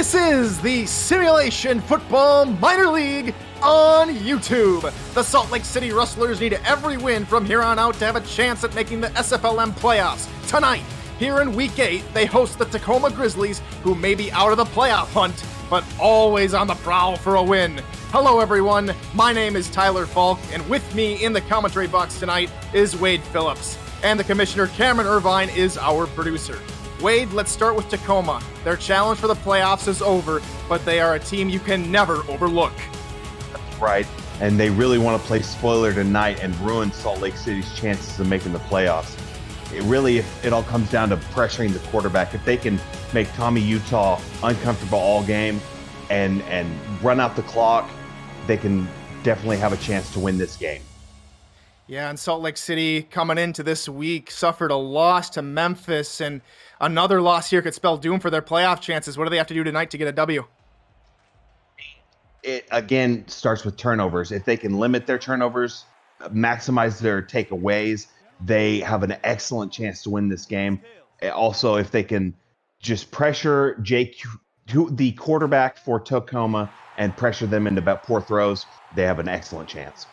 This is the Simulation Football Minor League on YouTube. The Salt Lake City Rustlers need every win from here on out to have a chance at making the SFLm playoffs. Tonight, here in Week 8, they host the Tacoma Grizzlies, who may be out of the playoff hunt, but always on the prowl for a win. Hello everyone, my name is Tyler Falk, and with me in the commentary box tonight is Wade Phillips. And the Commissioner Cameron Irvine is our producer. Wade, let's start with Tacoma. Their challenge for the playoffs is over, but they are a team you can never overlook. That's right, and they really want to play spoiler tonight and ruin Salt Lake City's chances of making the playoffs. It all comes down to pressuring the quarterback. If they can make Tommy Utah uncomfortable all game and run out the clock, they can definitely have a chance to win this game. Yeah, and Salt Lake City coming into this week suffered a loss to Memphis, and another loss here could spell doom for their playoff chances. What do they have to do tonight to get a W? It, again, starts with turnovers. If they can limit their turnovers, maximize their takeaways, they have an excellent chance to win this game. Also, if they can just pressure the quarterback for Tacoma and pressure them into poor throws, they have an excellent chance.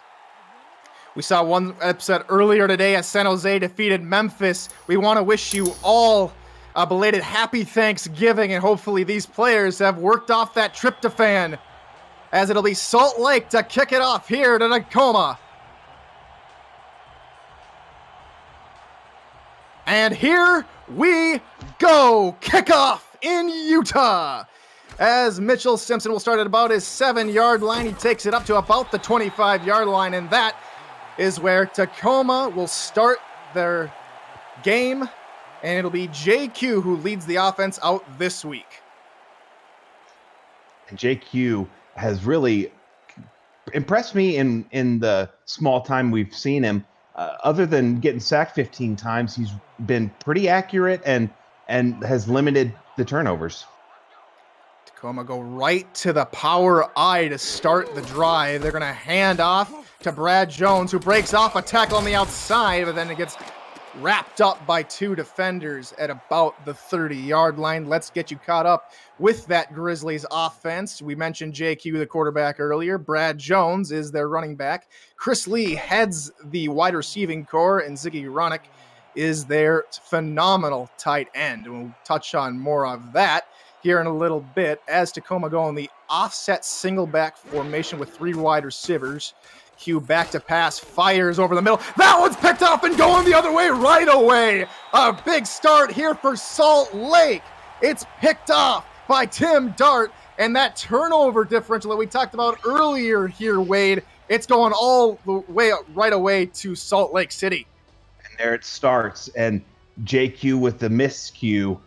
We saw one upset earlier today as San Jose defeated Memphis. We want to wish you all a belated happy Thanksgiving, and hopefully these players have worked off that tryptophan, as it'll be Salt Lake to kick it off here to Tacoma. And here we go. Kickoff in Utah. As Mitchell Simpson will start at about his 7-yard line, he takes it up to about the 25-yard line, and that is where Tacoma will start their game, and it'll be JQ who leads the offense out this week. And JQ has really impressed me in the small time we've seen him. Other than getting sacked 15 times, he's been pretty accurate and has limited the turnovers. Tacoma go right to the power I to start the drive. They're going to hand off to Brad Jones, who breaks off a tackle on the outside, but then it gets wrapped up by two defenders at about the 30-yard line. Let's get you caught up with that Grizzlies offense. We mentioned JQ, the quarterback, earlier. Brad Jones is their running back. Chris Lee heads the wide receiving core, and Ziggy Ronick is their phenomenal tight end. And we'll touch on more of that here in a little bit as Tacoma go on the offset single back formation with 3 wide receivers. Q back to pass, fires over the middle. That one's picked off and going the other way right away. A big start here for Salt Lake. It's picked off by Tim Dart, and that turnover differential that we talked about earlier here, Wade, it's going all the way right away to Salt Lake City. And there it starts, and JQ with the miscue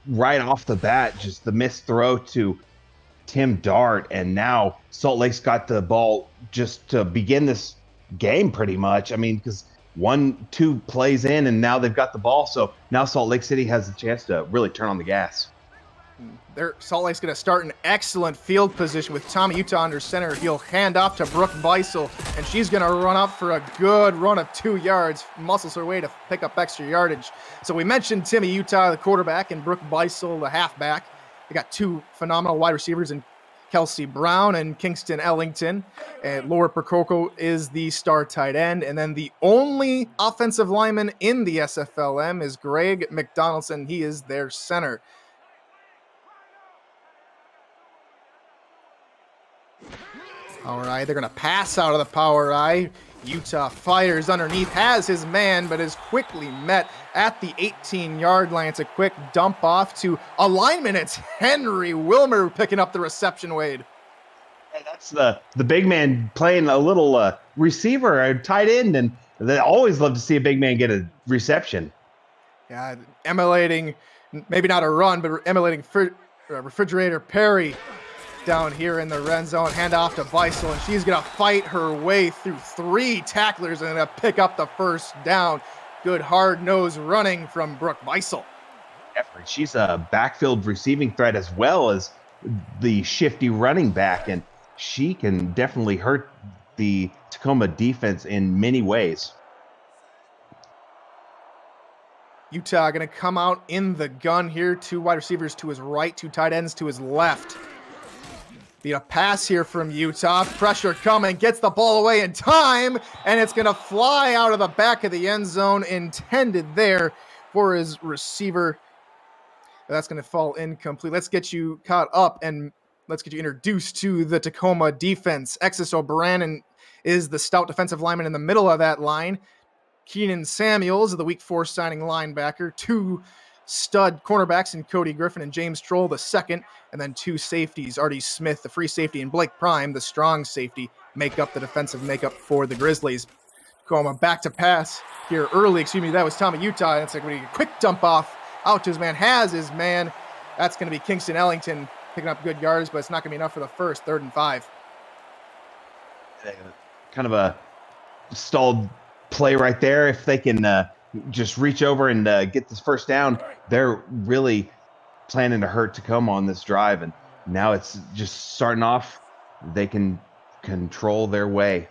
right off the bat, just the missed throw to Tim Dart, and now Salt Lake's got the ball just to begin this game pretty much. I mean, because 1-2 plays in, and now they've got the ball, so now Salt Lake City has a chance to really turn on the gas. Salt Lake's going to start in excellent field position with Tommy Utah under center. He'll hand off to Brooke Beisel, and she's going to run up for a good run of 2 yards, muscles her way to pick up extra yardage. So we mentioned Timmy Utah, the quarterback, and Brooke Beisel, the halfback. They got 2 phenomenal wide receivers in Kelsey Brown and Kingston Ellington. And Laura Percoco is the star tight end. And then the only offensive lineman in the SFLm is Greg McDonaldson. He is their center. All right, they're going to pass out of the power I. Utah fires underneath, has his man, but is quickly met at the 18-yard line. It's a quick dump off to a lineman. It's Henry Wilmer picking up the reception, Wade. Hey, that's the big man playing a little receiver or tight end, and they always love to see a big man get a reception. Yeah, emulating, maybe not a run, but emulating Refrigerator Perry down here in the red zone. Hand off to Beisel, and she's going to fight her way through 3 tacklers and going to pick up the first down. Good hard-nosed running from Brooke Beisel. She's a backfield receiving threat as well as the shifty running back, and she can definitely hurt the Tacoma defense in many ways. Utah going to come out in the gun here. 2 wide receivers to his right, 2 tight ends to his left. Be a pass here from Utah. Pressure coming, gets the ball away in time, and it's going to fly out of the back of the end zone, intended there for his receiver. That's going to fall incomplete. Let's get you caught up and let's get you introduced to the Tacoma defense. Exis O'Brien is the stout defensive lineman in the middle of that line. Keenan Samuels, the week 4 signing linebacker. 2 stud cornerbacks in Cody Griffin and James Troll, the second. And then 2 safeties, Artie Smith, the free safety, and Blake Prime, the strong safety, make up the defensive makeup for the Grizzlies. Tacoma back to pass here early. That was Tommy Utah. And it's like a quick dump off out to his man. Has his man. That's going to be Kingston Ellington picking up good yards, but it's not going to be enough for the first. 3rd and 5. Kind of a stalled play right there. If they can just reach over and get this first down, they're really planning to hurt Tacoma on this drive. And now it's just starting off. They can control their way.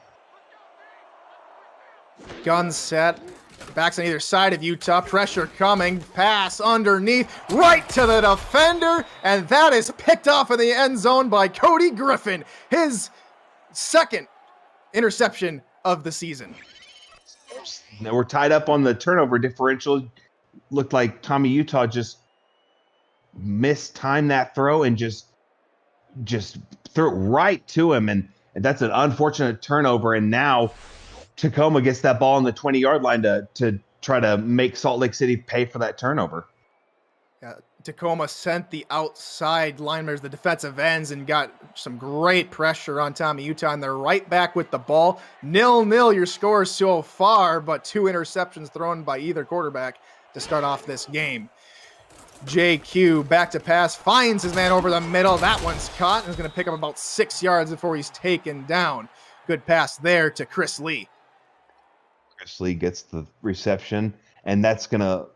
Gun set. Backs on either side of Utah. Pressure coming. Pass underneath. Right to the defender. And that is picked off in the end zone by Cody Griffin. His 2nd interception of the season. Now we're tied up on the turnover differential. Looked like Tommy Utah just mistimed that throw and just threw it right to him. And that's an unfortunate turnover. And now Tacoma gets that ball on the 20-yard line to try to make Salt Lake City pay for that turnover. Tacoma sent the outside linemen, the defensive ends, and got some great pressure on Tommy Utah, and they're right back with the ball. 0-0 your score so far, but 2 interceptions thrown by either quarterback to start off this game. JQ back to pass, finds his man over the middle. That one's caught and is going to pick up about 6 yards before he's taken down. Good pass there to Chris Lee. Chris Lee gets the reception, and that's going to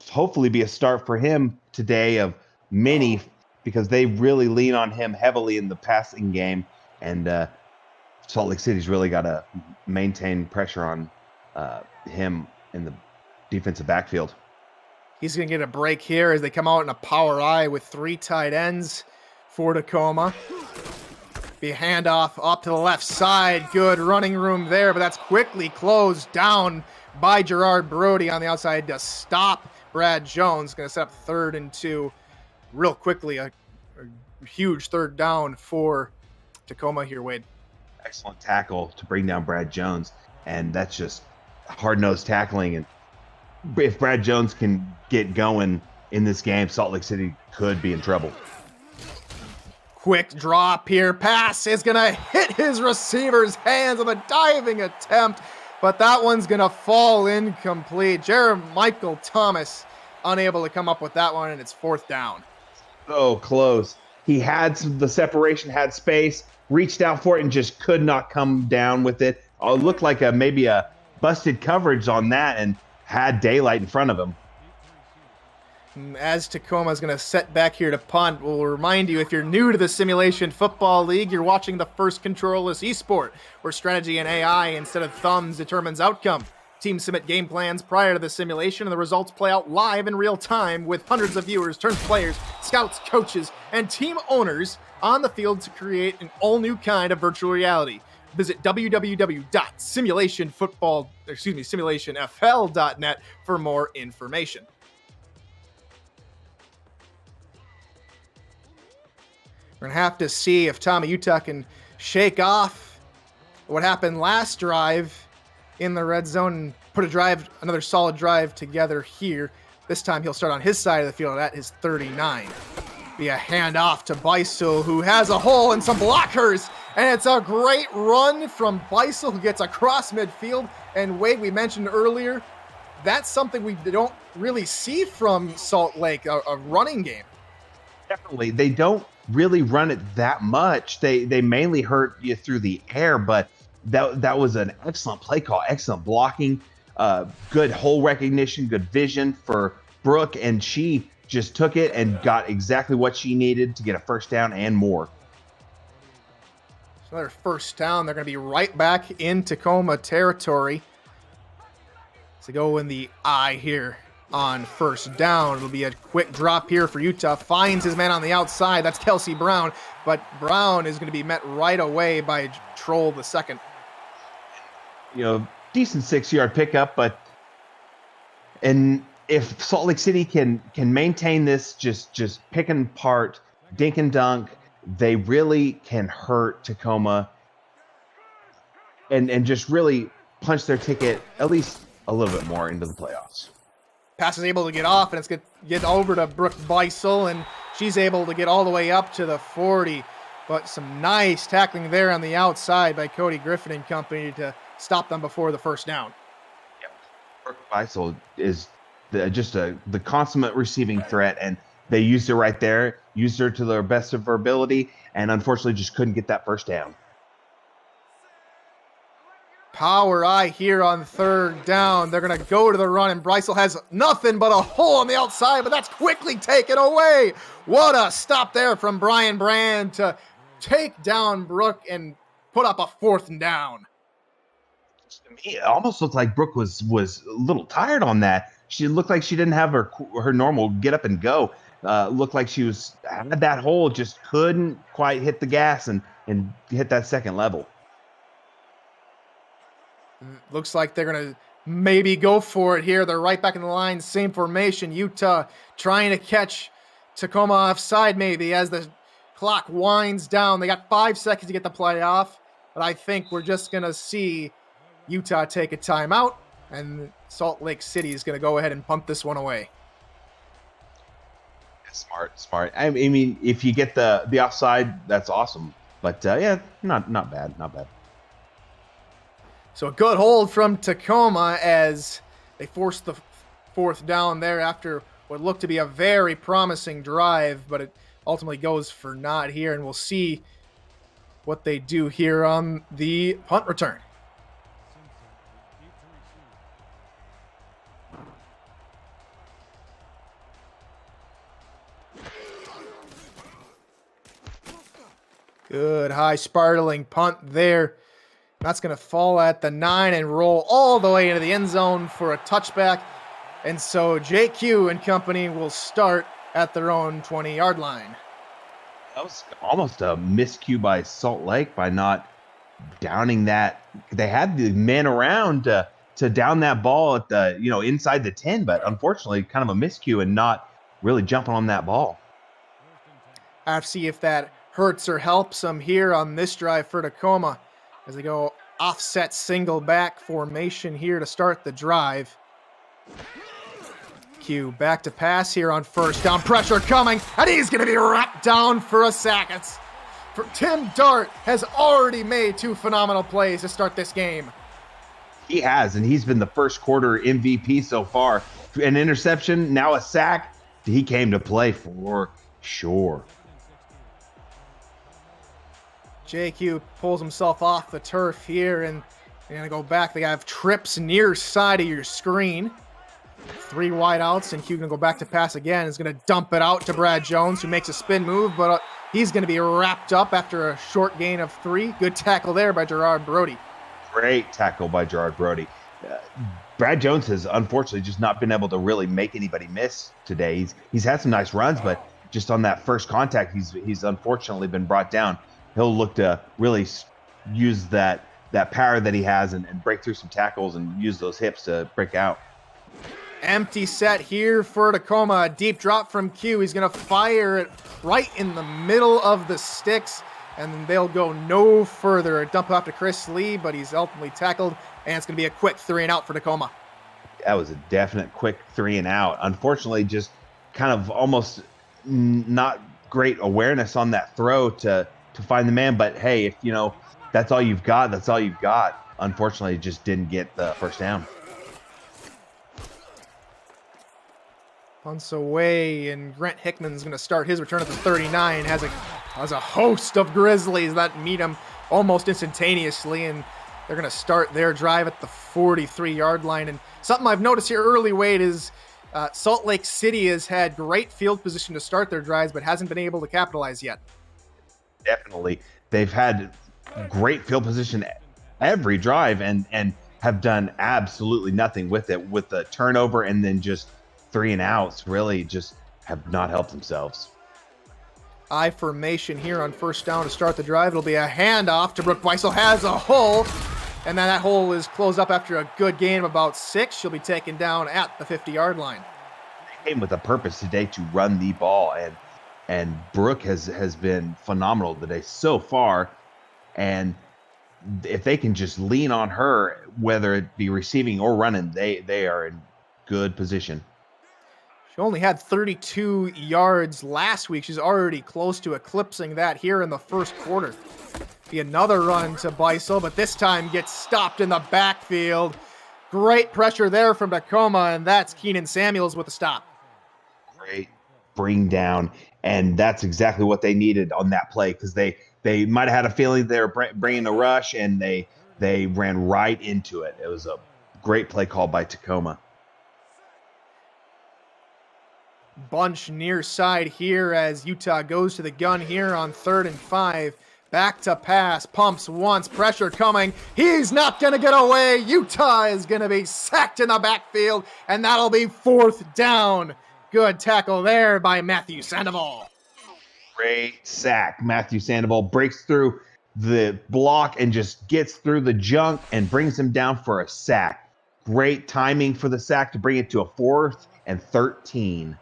hopefully be a start for him today of many, because they really lean on him heavily in the passing game, and Salt Lake City's really got to maintain pressure on him in the defensive backfield. He's going to get a break here as they come out in a power I with 3 tight ends for Tacoma. Be a handoff up to the left side. Good running room there, but that's quickly closed down by Gerard Brody on the outside to stop Brad Jones. Going to set up 3rd and 2 real quickly. A huge 3rd down for Tacoma here, Wade. Excellent tackle to bring down Brad Jones, and that's just hard-nosed tackling. And if Brad Jones can get going in this game, Salt Lake City could be in trouble. Quick drop here. Pass is going to hit his receiver's hands on the diving attempt, but that one's going to fall incomplete. Jeremichael Thomas unable to come up with that one, and it's 4th down. So close. He had the separation, had space, reached out for it, and just could not come down with it. It looked like maybe a busted coverage on that and had daylight in front of him. As Tacoma is going to set back here to punt, we'll remind you, if you're new to the Simulation Football League, you're watching the first controlless esport, where strategy and AI instead of thumbs determines outcome. Teams submit game plans prior to the simulation, and the results play out live in real time with hundreds of viewers turned players, scouts, coaches, and team owners on the field to create an all-new kind of virtual reality. Visit simulationfl.net for more information. We're going to have to see if Tommy Utah can shake off what happened last drive in the red zone and put another solid drive together here. This time he'll start on his side of the field at his 39. Be a handoff to Beisel, who has a hole and some blockers, and it's a great run from Beisel, who gets across midfield. And Wade, we mentioned earlier, that's something we don't really see from Salt Lake, a running game. Definitely. They don't really run it that much. They mainly hurt you through the air, but that was an excellent play call, excellent blocking, good hole recognition, good vision for Brooke, and she just took it and got exactly what she needed to get a 1st down and more. So another 1st down. They're going to be right back in Tacoma territory. So go in the I here. on first down. It'll be a quick drop here for Utah. Finds his man on the outside. That's Kelsey Brown, but Brown is going to be met right away by Troll the second. Decent 6-yard pickup, but if Salt Lake City can maintain this, just picking apart, dink and dunk, they really can hurt Tacoma and just really punch their ticket at least a little bit more into the playoffs. Pass is able to get off, and it's going to get over to Brooke Beisel, and she's able to get all the way up to the 40. But some nice tackling there on the outside by Cody Griffin and company to stop them before the first down. Yep. Brooke Beisel is the consummate receiving threat, and they used her right there, used her to the best of her ability, and unfortunately just couldn't get that first down. Power I here on third down. They're going to go to the run, and Beisel has nothing but a hole on the outside, but that's quickly taken away. What a stop there from Brian Brand to take down Brooke and put up a fourth down. To me, it almost looked like Brooke was a little tired on that. She looked like she didn't have her normal get up and go. Looked like she had that hole, just couldn't quite hit the gas and hit that second level. Looks like they're going to maybe go for it here. They're right back in the line, same formation. Utah trying to catch Tacoma offside maybe as the clock winds down. They got 5 seconds to get the play off, but I think we're just going to see Utah take a timeout, and Salt Lake City is going to go ahead and punt this one away. Smart. I mean, if you get the offside, that's awesome. But yeah, not bad. So a good hold from Tacoma as they forced the fourth down there after what looked to be a very promising drive, but it ultimately goes for naught here, and we'll see what they do here on the punt return. Good high sparkling punt there. That's going to fall at the 9 and roll all the way into the end zone for a touchback. And so JQ and company will start at their own 20-yard line. That was almost a miscue by Salt Lake by not downing that. They had the men around to down that ball at the inside the 10, but unfortunately kind of a miscue and not really jumping on that ball. I have to see if that hurts or helps them here on this drive for Tacoma as they go offset single back formation here to start the drive. Q back to pass here on first down. Pressure coming, and he's going to be wrapped down for a sack. Tim Dart has already made 2 phenomenal plays to start this game. He has, and he's been the first quarter MVP so far. An interception, now a sack. He came to play for sure. JQ pulls himself off the turf here, and they're going to go back. They have trips near side of your screen. 3 wideouts, and Q going to go back to pass again. Is going to dump it out to Brad Jones, who makes a spin move, but he's going to be wrapped up after a short gain of 3. Good tackle there by Gerard Brody. Great tackle by Gerard Brody. Brad Jones has unfortunately just not been able to really make anybody miss today. He's had some nice runs, but just on that first contact, he's unfortunately been brought down. He'll look to really use that power that he has and break through some tackles and use those hips to break out. Empty set here for Tacoma. A deep drop from Q. He's going to fire it right in the middle of the sticks, and they'll go no further. A dump off to Chris Lee, but he's ultimately tackled, and it's going to be a quick 3 and out for Tacoma. That was a definite quick 3 and out. Unfortunately, just kind of almost not great awareness on that throw to find the man, but hey, if that's all you've got, that's all you've got. Unfortunately, just didn't get the first down. Punts away, and Grant Hickman's going to start his return at the 39. Has a host of Grizzlies that meet him almost instantaneously, and they're going to start their drive at the 43-yard line. And something I've noticed here early, Wade, is Salt Lake City has had great field position to start their drives, but hasn't been able to capitalize yet. Definitely. They've had great field position every drive and have done absolutely nothing with it, with the turnover and then just 3 and outs really just have not helped themselves. I formation here on first down to start the drive. It'll be a handoff to Brooke Weissel. Has a hole, and then that hole is closed up after a good gain of about 6. She'll be taken down at the 50-yard line. They came with a purpose today to run the ball, and Brooke has been phenomenal today so far. And if they can just lean on her, whether it be receiving or running, they are in good position. She only had 32 yards last week. She's already close to eclipsing that here in the first quarter. Be another run to Beisel, but this time gets stopped in the backfield. Great pressure there from Tacoma, and that's Keenan Samuels with the stop. Great bring down, and that's exactly what they needed on that play, because they might have had a feeling they were bringing a rush, and they ran right into it. It was a great play call by Tacoma. Bunch near side here as Utah goes to the gun here on 3rd and 5. Back to pass, pumps once, pressure coming. He's not going to get away. Utah is going to be sacked in the backfield, and that'll be 4th down. Good tackle there by Matthew Sandoval. Great sack. Matthew Sandoval breaks through the block and just gets through the junk and brings him down for a sack. Great timing for the sack to bring it to a 4th and 13.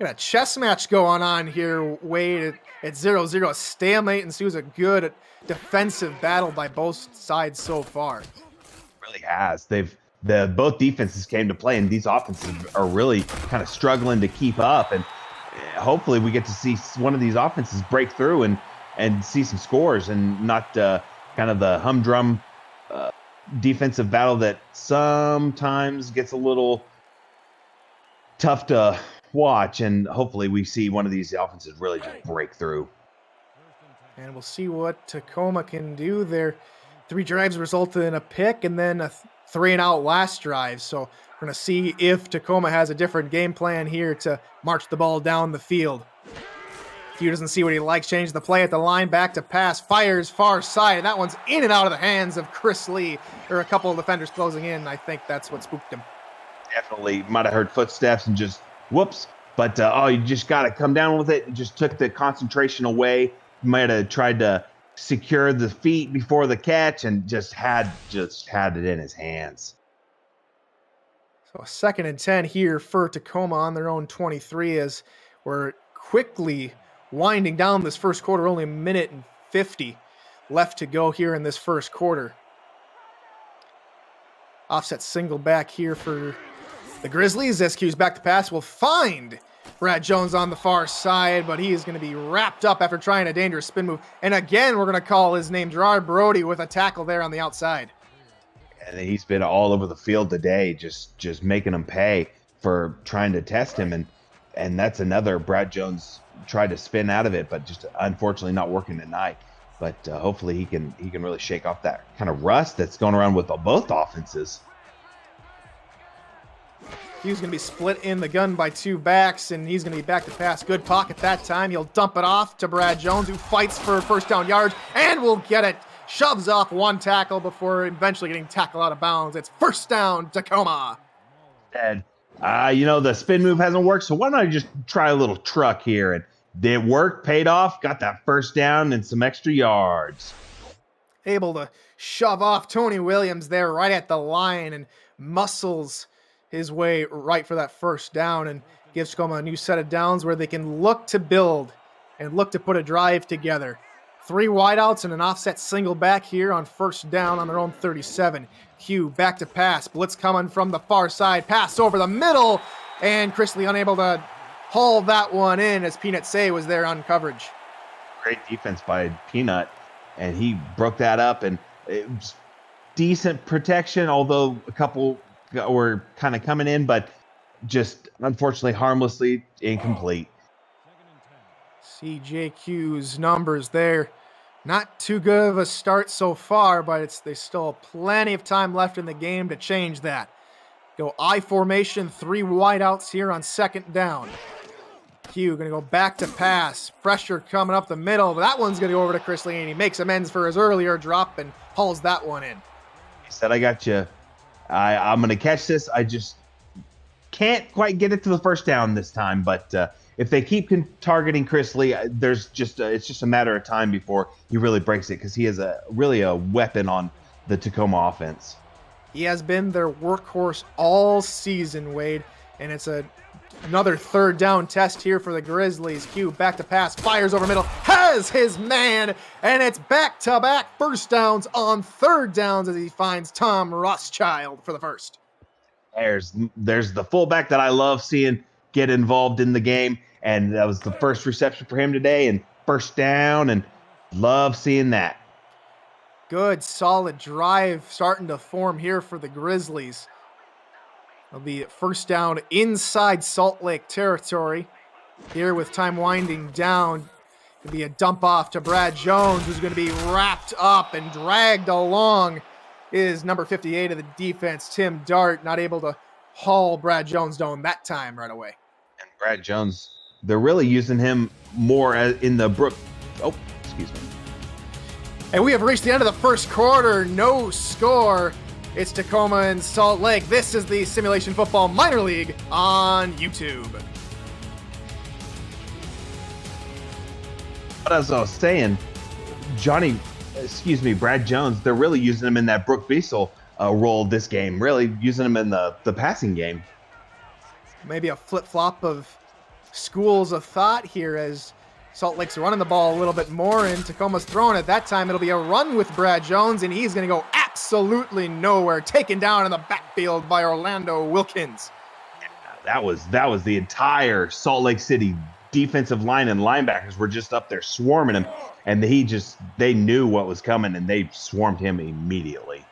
Got a chess match going on here, Wade, at 0-0, a stalemate, and Sue's a good defensive battle by both sides so far. Really has. Both defenses came to play, and these offenses are really kind of struggling to keep up. And hopefully we get to see one of these offenses break through and see some scores, and not kind of the humdrum defensive battle that sometimes gets a little tough to watch. And hopefully we see one of these offenses really just break through. And we'll see what Tacoma can do. Their 3 drives resulted in a pick and then a 3-and-out last drive. So we're going to see if Tacoma has a different game plan here to march the ball down the field. Hugh doesn't see what he likes. Changes the play at the line, back to pass, fires far side, and that one's in and out of the hands of Chris Lee. There are a couple of defenders closing in. I think that's what spooked him. Definitely might have heard footsteps and just whoops. But you just got to come down with it. It just took the concentration away. Might have tried to secure the feet before the catch and just had it in his hands. So 2nd and 10 here for Tacoma on their own 23 as we're quickly winding down this first quarter. Only 1:50 left to go here in this first quarter. Offset single back here for the Grizzlies. SQ's back to pass will find Brad Jones on the far side, but he is going to be wrapped up after trying a dangerous spin move. And again, we're going to call his name, Gerard Brody, with a tackle there on the outside. And he's been all over the field today, just making them pay for trying to test him. And that's another. Brad Jones tried to spin out of it, but just unfortunately not working tonight. But hopefully he can really shake off that kind of rust that's going around with both offenses. He was going to be split in the gun by 2 backs, and he's going to be back to pass. Good pocket that time. He'll dump it off to Brad Jones, who fights for 1st down yards and will get it. Shoves off 1 tackle before eventually getting tackled out of bounds. It's 1st down, Tacoma. And, the spin move hasn't worked, so why don't I just try a little truck here? And it worked, paid off, got that 1st down and some extra yards. Able to shove off Tony Williams there right at the line and muscles his way right for that 1st down and gives Tacoma a new set of downs where they can look to build and look to put a drive together. 3 wideouts and an offset single back here on 1st down on their own 37. Q back to pass. Blitz coming from the far side. Pass over the middle, and Chris Lee unable to haul that one in as Peanut Say was there on coverage. Great defense by Peanut, and he broke that up, and it was decent protection, although a couple were kind of coming in, but just unfortunately harmlessly incomplete. CJQ's numbers there. Not too good of a start so far, but there's still plenty of time left in the game to change that. Go I formation, 3 wideouts here on 2nd down. Q going to go back to pass. Pressure coming up the middle, but that one's going to go over to Chris Lee, and he makes amends for his earlier drop and hauls that one in. He said, I got you. I'm going to catch this. I just can't quite get it to the first down this time, but if they keep targeting Chris Lee, it's just a matter of time before he really breaks it, because he is really a weapon on the Tacoma offense. He has been their workhorse all season, Wade, and it's another third down test here for the Grizzlies. Q back to pass, fires over middle, has his man, and it's back-to-back first downs on third downs as he finds Tom Rothschild for the first. There's the fullback that I love seeing get involved in the game, and that was the first reception for him today, and first down, and love seeing that. Good, solid drive starting to form here for the Grizzlies. It'll be first down inside Salt Lake territory. Here with time winding down, it'll be a dump off to Brad Jones, who's going to be wrapped up and dragged along. Is number 58 of the defense, Tim Dart, not able to haul Brad Jones down that time right away. And Brad Jones, they're really using him more in the Brook. Oh, excuse me. And we have reached the end of the first quarter. No score. It's Tacoma and Salt Lake. This is the Simulation Football Minor League on YouTube. But as I was saying, Brad Jones, they're really using him in that Brooke Beasel role this game, really using him in the passing game. Maybe a flip-flop of schools of thought here as Salt Lake's running the ball a little bit more and Tacoma's throwing it. That time it'll be a run with Brad Jones, and he's going to go absolutely nowhere, taken down in the backfield by Orlando Wilkins. That was the entire Salt Lake City defensive line and linebackers were just up there swarming him, and they knew what was coming, and they swarmed him immediately.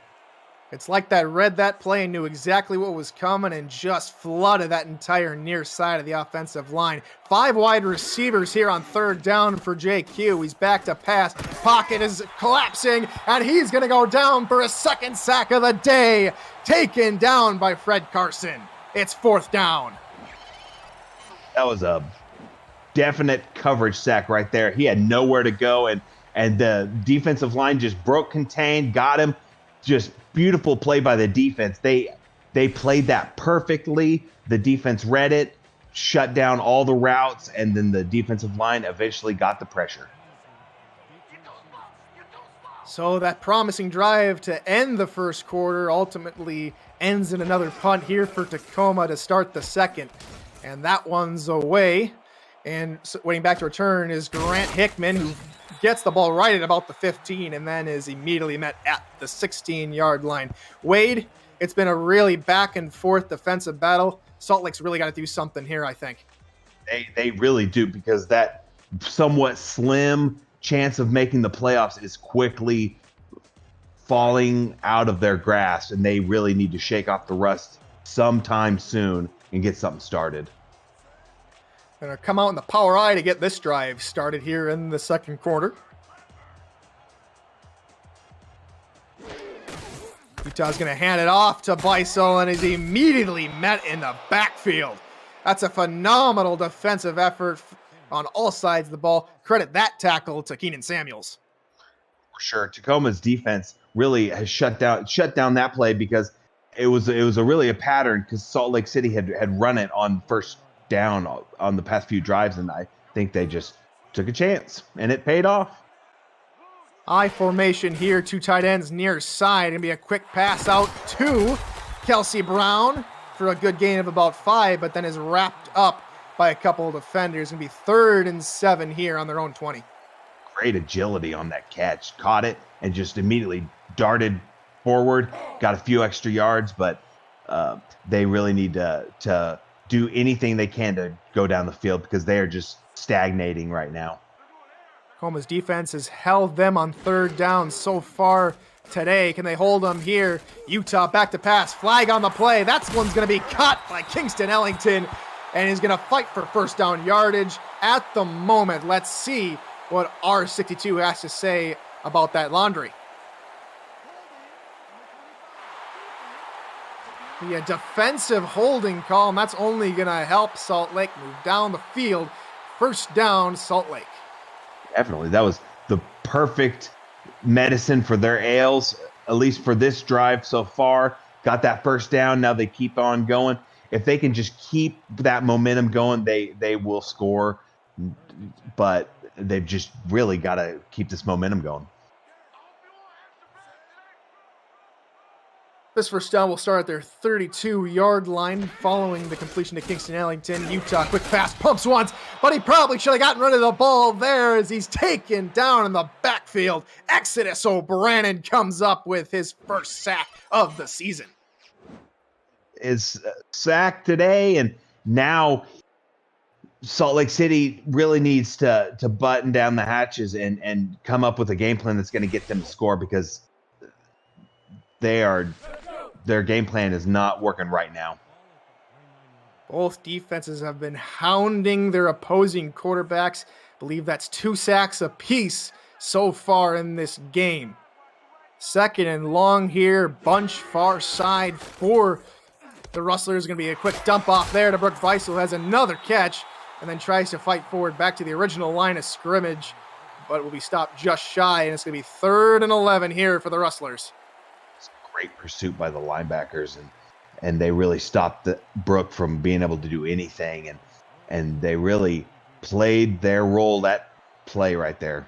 It's like that read that play and knew exactly what was coming and just flooded that entire near side of the offensive line. 5 wide receivers here on third down for JQ. He's back to pass. Pocket is collapsing, and he's going to go down for a second sack of the day. Taken down by Fred Carson. It's fourth down. That was a definite coverage sack right there. He had nowhere to go, and the defensive line just broke contained, got him. Just beautiful play by the defense. They played that perfectly. The defense read it, shut down all the routes, and then the defensive line eventually got the pressure. So that promising drive to end the first quarter ultimately ends in another punt here for Tacoma to start the second. And that one's away. And waiting back to return is Grant Hickman, who gets the ball right at about the 15 and then is immediately met at the 16-yard line. Wade, it's been a really back and forth defensive battle. Salt Lake's really got to do something here, I think. They really do, because that somewhat slim chance of making the playoffs is quickly falling out of their grasp, and they really need to shake off the rust sometime soon and get something started. Going to come out in the power I to get this drive started here in the second quarter. Utah's going to hand it off to Beisel and is immediately met in the backfield. That's a phenomenal defensive effort on all sides of the ball. Credit that tackle to Keenan Samuels. For sure. Tacoma's defense really has shut down that play, because it was really a pattern, because Salt Lake City had run it on first down on the past few drives, and I think they just took a chance, and it paid off. I formation here, 2 tight ends near side. Gonna be a quick pass out to Kelsey Brown for a good gain of about 5, but then is wrapped up by a couple of defenders. Gonna be 3rd and 7 here on their own 20. Great agility on that catch. Caught it and just immediately darted forward. Got a few extra yards, but they really need to do anything they can to go down the field, because they are just stagnating right now. Tacoma's defense has held them on third down so far today. Can they hold them here? Utah back to pass. Flag on the play. That one's going to be caught by Kingston Ellington, and he's going to fight for first down yardage at the moment. Let's see what R62 has to say about that laundry. The defensive holding call, and that's only going to help Salt Lake move down the field. First down, Salt Lake. Definitely. That was the perfect medicine for their ails, at least for this drive so far. Got that first down. Now they keep on going. if they can just keep that momentum going, they will score. But they've just really got to keep this momentum going. This first down will start at their 32-yard line following the completion to Kingston Ellington. Utah, quick pass, pumps once, but he probably should have gotten rid of the ball there as he's taken down in the backfield. Exodus O'Brien comes up with his first sack of the season. Is sacked today, and now Salt Lake City really needs to button down the hatches and come up with a game plan that's going to get them to score, because their game plan is not working right now. Both defenses have been hounding their opposing quarterbacks. I believe that's 2 sacks apiece so far in this game. Second and long here, bunch far side for the Rustlers. Going to be a quick dump off there to Brooke Weissel, who has another catch and then tries to fight forward back to the original line of scrimmage, but will be stopped just shy, and it's going to be 3rd and 11 here for the Rustlers. Great pursuit by the linebackers, and they really stopped Brooke from being able to do anything, and they really played their role, that play right there.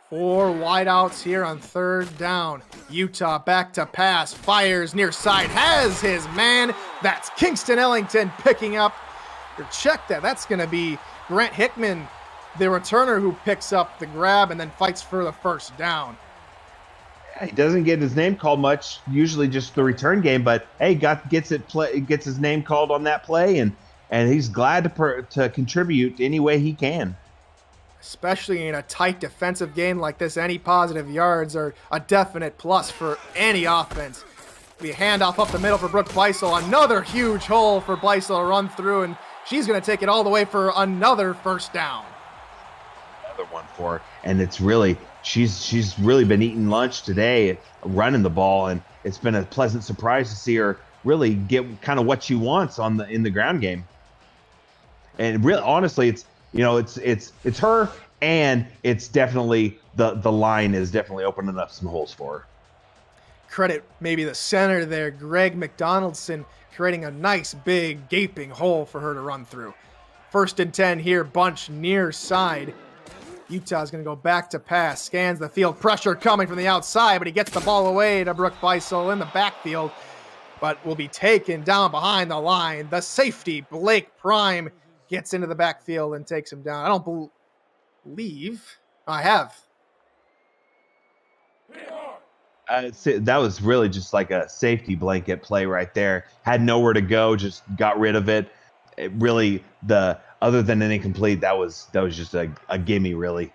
4 wideouts here on 3rd down. Utah back to pass, fires near side, has his man. That's Kingston Ellington picking up. Check that. That's going to be Grant Hickman, the returner, who picks up the grab and then fights for the first down. He doesn't get his name called much, usually just the return game, but hey, gets his name called on that play, and he's glad to contribute any way he can. Especially in a tight defensive game like this, any positive yards are a definite plus for any offense. The handoff up the middle for Brooke Weissel, another huge hole for Weissel to run through, and she's going to take it all the way for another first down. Another one for her, and it's really she's really been eating lunch today, running the ball, and it's been a pleasant surprise to see her really get kind of what she wants in the ground game. And really, honestly, it's her, and it's definitely the line is definitely opening up some holes for her. Credit maybe the center there, Greg McDonaldson, creating a nice big gaping hole for her to run through. 1st and 10 here, bunch near side. Utah's going to go back to pass, scans the field, pressure coming from the outside, but he gets the ball away to Brooke Weissel in the backfield, but will be taken down behind the line. The safety, Blake Prime, gets into the backfield and takes him down. I don't believe I have. That was really just like a safety blanket play right there. Had nowhere to go, just got rid of it. It really, other than an incomplete, that was just a gimme, really.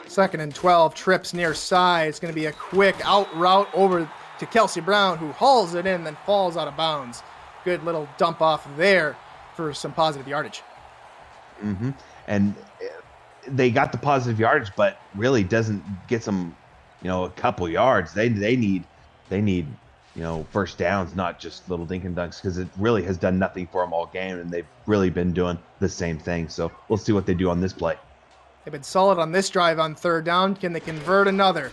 2nd and 12, trips near side. It's going to be a quick out route over to Kelsey Brown, who hauls it in, then falls out of bounds. Good little dump off there for some positive yardage. Mm-hmm. And they got the positive yardage, but really doesn't get some, a couple yards. They need first downs, not just little dink and dunks, because it really has done nothing for them all game, and they've really been doing the same thing. So we'll see what they do on this play. They've been solid on this drive on 3rd down. Can they convert another?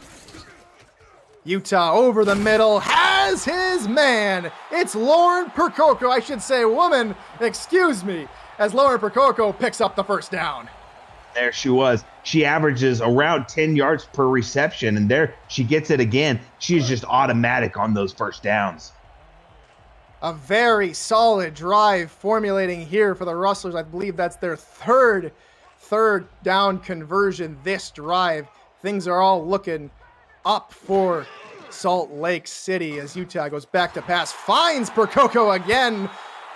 Utah over the middle, has his man. It's Lauren Percoco, I should say woman, excuse me, as Lauren Percoco picks up the first down. There she was. She averages around 10 yards per reception, and there she gets it again. She's just automatic on those first downs. A very solid drive formulating here for the Rustlers. I believe that's their third down conversion this drive. Things are all looking up for Salt Lake City as Utah goes back to pass, finds Percoco again.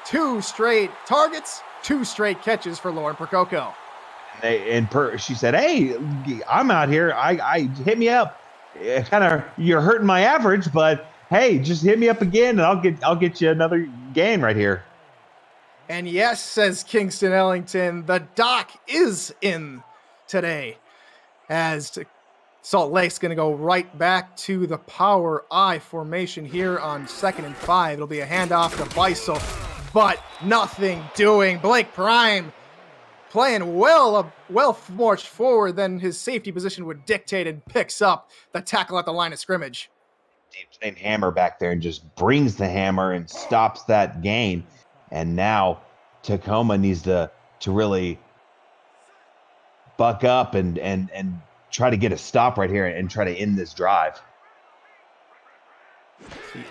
2 straight targets, 2 straight catches for Lauren Percoco. She said, "Hey, I'm out here. I hit me up. You're hurting my average, but hey, just hit me up again, and I'll get you another gain right here." And yes, says Kingston Ellington, the doc is in today, as Salt Lake's going to go right back to the power I formation here on 2nd and 5. It'll be a handoff to Weissel, but nothing doing. Blake Prime playing well more forward than his safety position would dictate, and picks up the tackle at the line of scrimmage. playing hammer back there and just brings the hammer and stops that gain. And now Tacoma needs to really buck up and try to get a stop right here and try to end this drive.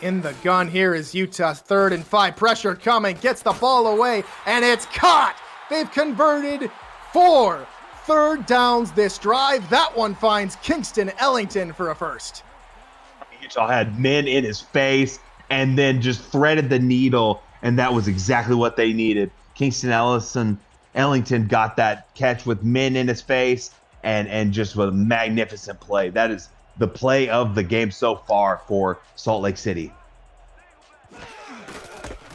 In the gun here is Utah's 3rd and 5. Pressure coming, gets the ball away, and it's caught. They've converted 4 third downs this drive. That one finds Kingston Ellington for a first. Utah had men in his face and then just threaded the needle, and that was exactly what they needed. Kingston Ellington got that catch with men in his face and just with a magnificent play. That is the play of the game so far for Salt Lake City.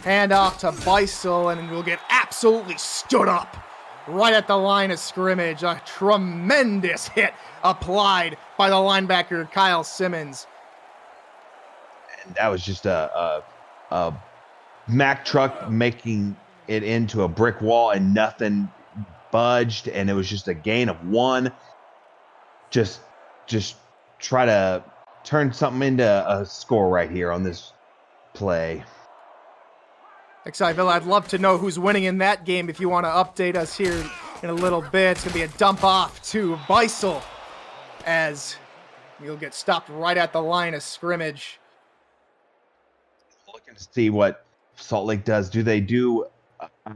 Hand off to Beisel, and will get absolutely stood up right at the line of scrimmage. A tremendous hit applied by the linebacker, Kyle Simmons. And that was just a Mack truck making it into a brick wall, and nothing budged, and it was just a gain of 1. Just try to turn something into a score right here on this play. XIVille, I'd love to know who's winning in that game if you want to update us here in a little bit. It's going to be a dump off to Beisel as you'll get stopped right at the line of scrimmage. Looking to see what Salt Lake does. Do they do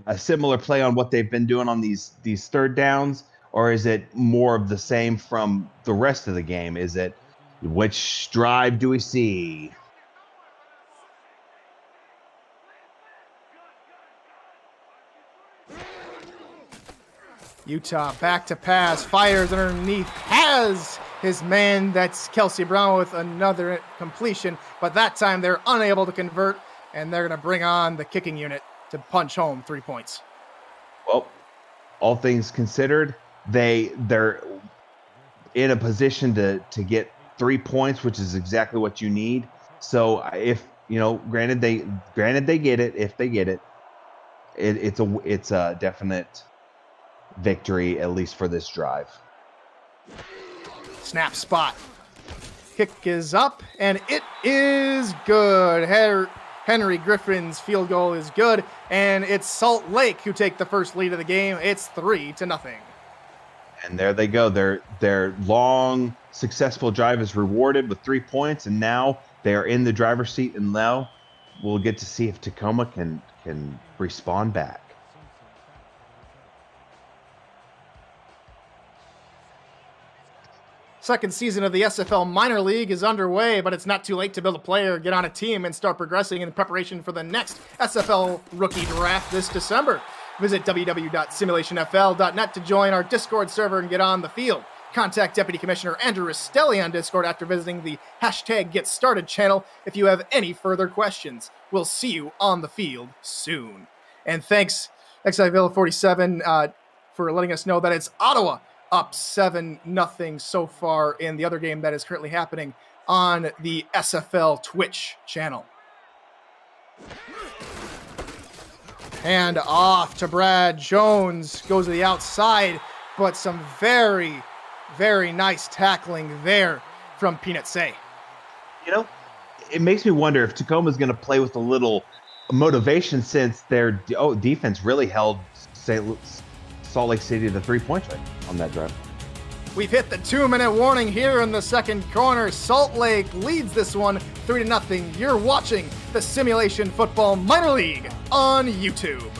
a similar play on what they've been doing on these 3rd downs, or is it more of the same from the rest of the game? Is it which drive do we see? Utah back to pass, fires underneath, has his man, that's Kelsey Brown, with another completion, but that time they're unable to convert, and they're going to bring on the kicking unit to punch home 3 points. Well, all things considered, they're in a position to get 3 points, which is exactly what you need. So if granted they get it, if they get it, it's a definite victory, at least for this drive. Snap spot. Kick is up, and it is good. Henry Griffin's field goal is good, and it's Salt Lake who take the first lead of the game. It's 3-0. And there they go. Their long, successful drive is rewarded with 3 points, and now they are in the driver's seat, and now we'll get to see if Tacoma can respawn back. Second season of the SFL Minor League is underway, but it's not too late to build a player, get on a team, and start progressing in preparation for the next SFL rookie draft this December. Visit www.simulationfl.net to join our Discord server and get on the field. Contact Deputy Commissioner Andrew Rastelli on Discord after visiting the #GetStarted channel if you have any further questions. We'll see you on the field soon. And thanks, XIVille 47, for letting us know that it's Ottawa up 7-0 so far in the other game that is currently happening on the SFL Twitch channel. Hand off to Brad Jones, goes to the outside, but some very, very nice tackling there from Peanut Say. It makes me wonder if Tacoma's going to play with a little motivation, since their defense really held Salt Lake City to 3 points right on that drive. We've hit the 2-minute warning here in the second corner. Salt Lake leads this one 3-0. You're watching the Simulation Football Minor League on YouTube.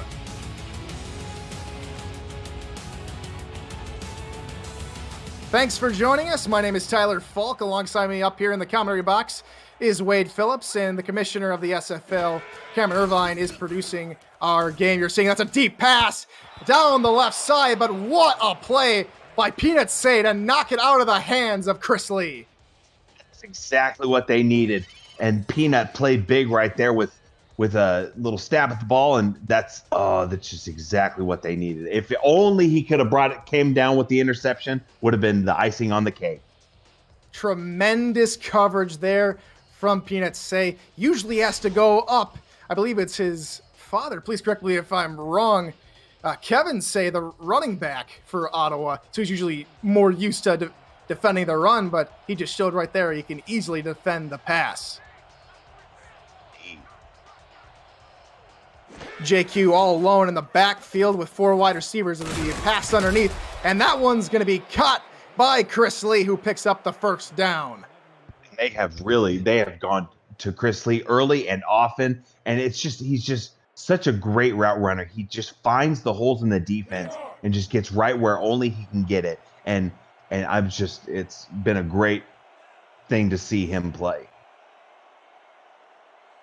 Thanks for joining us. My name is Tyler Falk. Alongside me up here in the commentary box is Wade Phillips, and the commissioner of the SFL, Cameron Irvine, is producing our game. You're seeing that's a deep pass down the left side, but what a play by Peanut Say to knock it out of the hands of Chris Lee. That's exactly what they needed. And Peanut played big right there with a little stab at the ball, and that's just exactly what they needed. If only he could have came down with the interception, would have been the icing on the cake. Tremendous coverage there from Peanut Say. Usually has to go up. I believe it's his father. Please correct me if I'm wrong. Kevin Say, the running back for Ottawa. So he's usually more used to defending the run, but he just showed right there he can easily defend the pass. JQ all alone in the backfield with 4 wide receivers. It'll be a pass underneath, and that one's going to be caught by Chris Lee, who picks up the first down. They have gone to Chris Lee early and often, and he's just such a great route runner. He just finds the holes in the defense and just gets right where only he can get it. And it's been a great thing to see him play.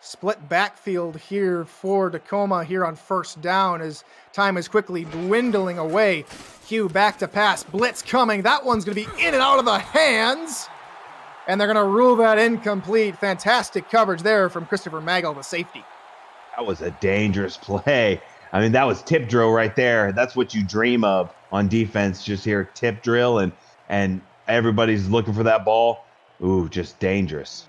Split backfield here for Tacoma here on first down as time is quickly dwindling away. Hugh back to pass, blitz coming. That one's going to be in and out of the hands, and they're going to rule that incomplete. Fantastic coverage there from Christopher Magel, the safety. That was a dangerous play. I mean, that was tip drill right there. That's what you dream of on defense. Just hear tip drill and everybody's looking for that ball. Ooh, just dangerous.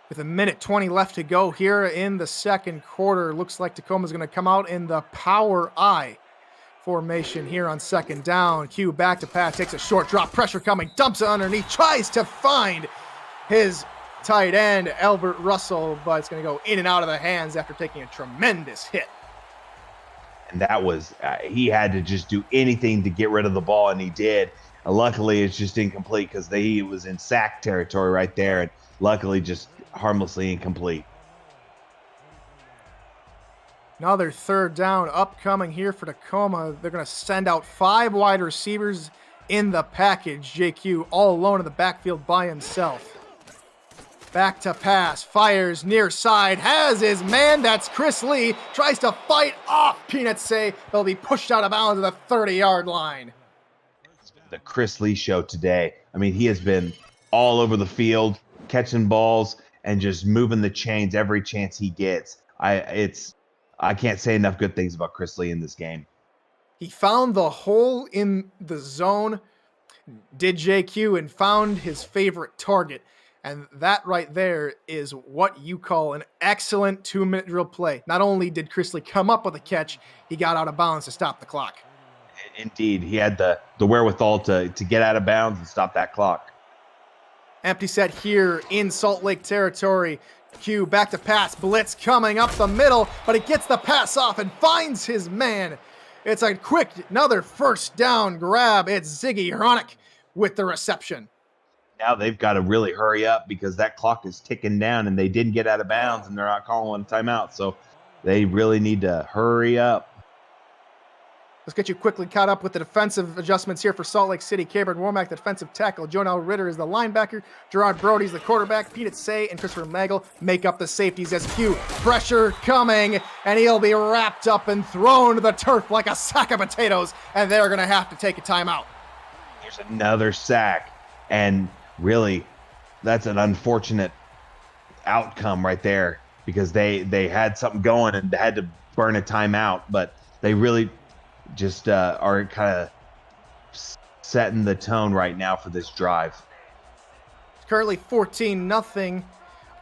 With 1:20 left to go here in the second quarter, looks like Tacoma's going to come out in the power I formation here on second down. Q back to pass, takes a short drop, pressure coming, dumps it underneath, tries to find his tight end, Albert Russell, but it's going to go in and out of the hands after taking a tremendous hit. And that was, he had to just do anything to get rid of the ball, and he did. Luckily, it's just incomplete because he was in sack territory right there, and luckily just harmlessly incomplete. Another third down upcoming here for Tacoma. They're going to send out 5 wide receivers in the package. JQ all alone in the backfield by himself. Back to pass, fires near side, has his man, that's Chris Lee, tries to fight off Peanuts Say. They'll be pushed out of bounds at the 30-yard line. The Chris Lee show today. I mean, he has been all over the field, catching balls and just moving the chains every chance he gets. I can't say enough good things about Chris Lee in this game. He found the hole in the zone, did JQ, and found his favorite target. And that right there is what you call an excellent 2-minute drill play. Not only did Chris Lee come up with a catch, he got out of bounds to stop the clock. Indeed, he had the wherewithal to get out of bounds and stop that clock. Empty set here in Salt Lake territory. Q back to pass, blitz coming up the middle, but he gets the pass off and finds his man. It's a quick, another first down grab. It's Ziggy Hronick with the reception. Now they've got to really hurry up because that clock is ticking down and they didn't get out of bounds and they're not calling a timeout. So they really need to hurry up. Let's get you quickly caught up with the defensive adjustments here for Salt Lake City. Cameron Womack, the defensive tackle. Jonel Ritter is the linebacker. Gerard Brody's the quarterback. Peanut Say and Christopher Magel make up the safeties as Q. Pressure coming, and he'll be wrapped up and thrown to the turf like a sack of potatoes, and they're going to have to take a timeout. Here's another sack, and really, that's an unfortunate outcome right there because they had something going and had to burn a timeout, but they really just are kind of setting the tone right now for this drive. It's currently 14-0.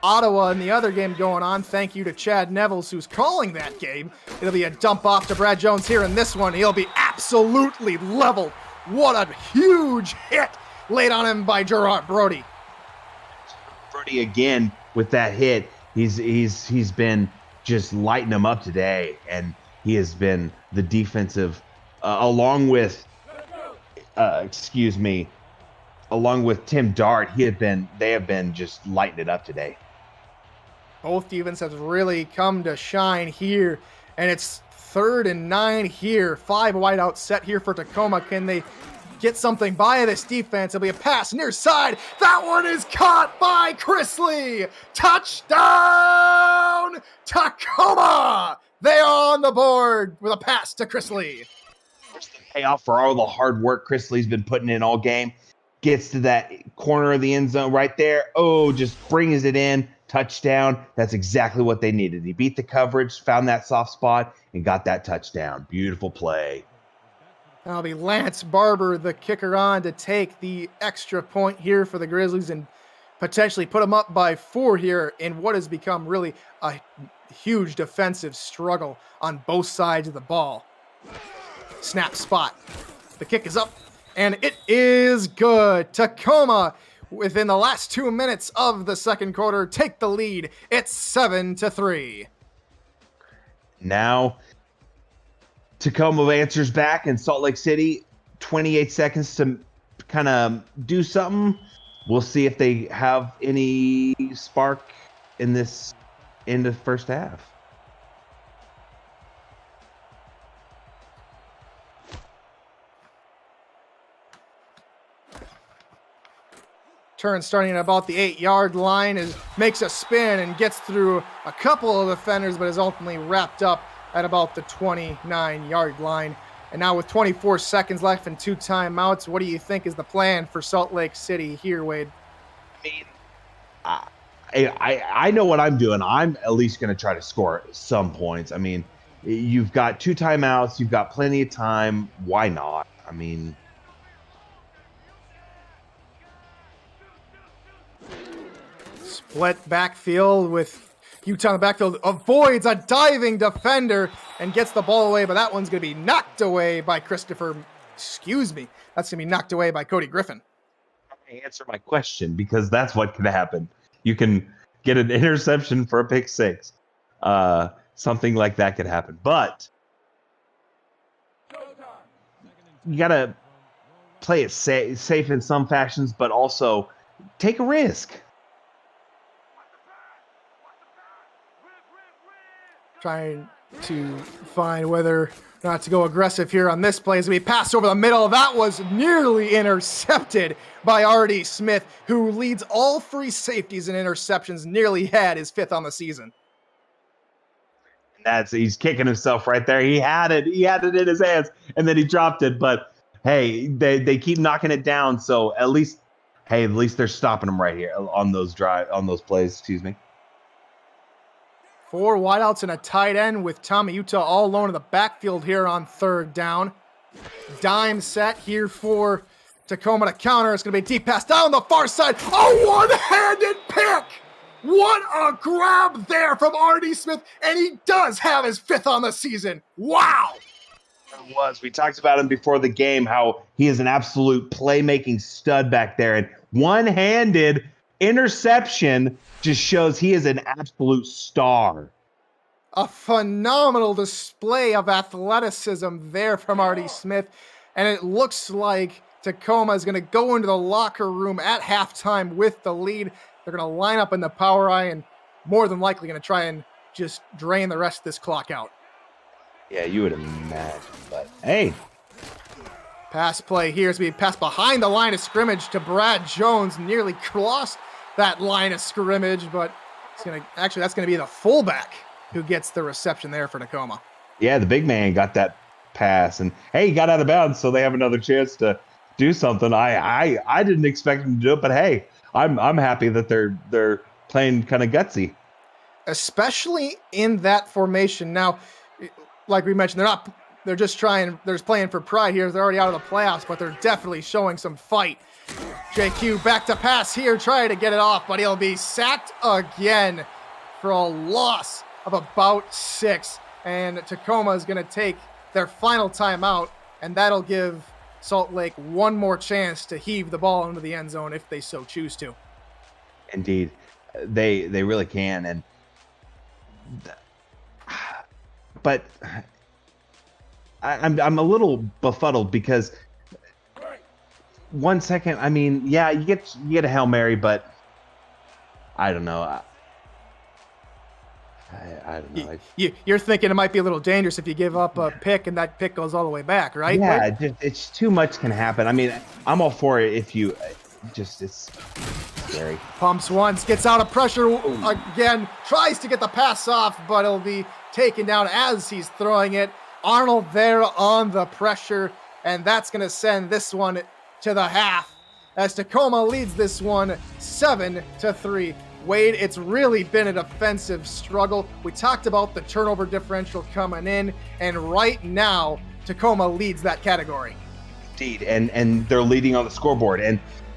Ottawa in the other game going on. Thank you to Chad Nevels, who's calling that game. It'll be a dump off to Brad Jones here in this one. He'll be absolutely leveled. What a huge hit laid on him by Gerard Brody. Brody again with that hit. He's been just lighting him up today, and he has been the defensive, along with Tim Dart. They have been just lighting it up today. Both defenses have really come to shine here, and it's 3rd and 9 here. 5 wide out set here for Tacoma. Can they get something by this defense? It'll be a pass near side. That one is caught by Chris Lee. Touchdown, Tacoma! They are on the board with a pass to Chris Lee. Payoff for all the hard work Chris Lee's been putting in all game. Gets to that corner of the end zone right there. Oh, just brings it in. Touchdown. That's exactly what they needed. He beat the coverage, found that soft spot, and got that touchdown. Beautiful play. That'll be Lance Barber, the kicker, on to take the extra point here for the Grizzlies and potentially put them up by 4 here in what has become really a huge defensive struggle on both sides of the ball. Snap spot. The kick is up, and it is good. Tacoma within the last 2 minutes of the second quarter, take the lead. It's 7-3. Now, Tacoma answers back, and Salt Lake City, 28 seconds to kind of do something. We'll see if they have any spark in the first half. Turn starting at about the 8-yard line, makes a spin and gets through a couple of defenders, but is ultimately wrapped up at about the 29-yard line. And now with 24 seconds left and 2 timeouts, what do you think is the plan for Salt Lake City here, Wade? I mean, I know what I'm doing. I'm at least going to try to score some points. I mean, you've got 2 timeouts. You've got plenty of time. Why not? I mean, split backfield with Utah in the backfield, avoids a diving defender and gets the ball away, but that one's going to be knocked away by That's going to be knocked away by Cody Griffin. Answer my question, because that's what can happen. You can get an interception for a pick 6. Something like that could happen, but you got to play it safe in some fashions, but also take a risk. Trying to find whether or not to go aggressive here on this play as we pass over the middle. That was nearly intercepted by R.D. Smith, who leads all free safeties in interceptions, nearly had his 5th on the season. He's kicking himself right there. He had it in his hands, and then he dropped it. But hey, they keep knocking it down. So at least they're stopping him right here on those plays. Excuse me. 4 wideouts and a tight end with Tommy Utah all alone in the backfield here on 3rd down. Dime set here for Tacoma to counter. It's going to be a deep pass down the far side. A one-handed pick! What a grab there from R.D. Smith, and he does have his 5th on the season. Wow! It was. We talked about him before the game, how he is an absolute playmaking stud back there, and one-handed interception just shows he is an absolute star. A phenomenal display of athleticism there from R.D. Smith, and it looks like Tacoma is going to go into the locker room at halftime with the lead. They're going to line up in the power eye and more than likely going to try and just drain the rest of this clock out. Yeah, you would imagine, but hey. Pass play here as we pass behind the line of scrimmage to Brad Jones, nearly crossed that line of scrimmage, but that's going to be the fullback who gets the reception there for Tacoma. Yeah, the big man got that pass, and hey, he got out of bounds, so they have another chance to do something. I didn't expect him to do it, but hey, I'm happy that they're playing kind of gutsy, especially in that formation. Now, like we mentioned, they're just playing for pride here. They're already out of the playoffs, but they're definitely showing some fight. JQ back to pass here, trying to get it off, but he'll be sacked again for a loss of about 6. And Tacoma is going to take their final timeout, and that'll give Salt Lake one more chance to heave the ball into the end zone if they so choose to. Indeed, they really can. But I'm a little befuddled because 1 second, I mean, yeah, you get a Hail Mary, but I don't know. I don't know. You're thinking it might be a little dangerous if you give up a pick and that pick goes all the way back, right? Yeah, it's too much can happen. I mean, I'm all for it if you it's scary. Pumps once, gets out of pressure again, tries to get the pass off, but it'll be taken down as he's throwing it. Arnold there on the pressure, and that's going to send this one to the half as Tacoma leads this one 7-3. Wade, it's really been a defensive struggle. We talked about the turnover differential coming in, and right now Tacoma leads that category. Indeed, and they're leading on the scoreboard.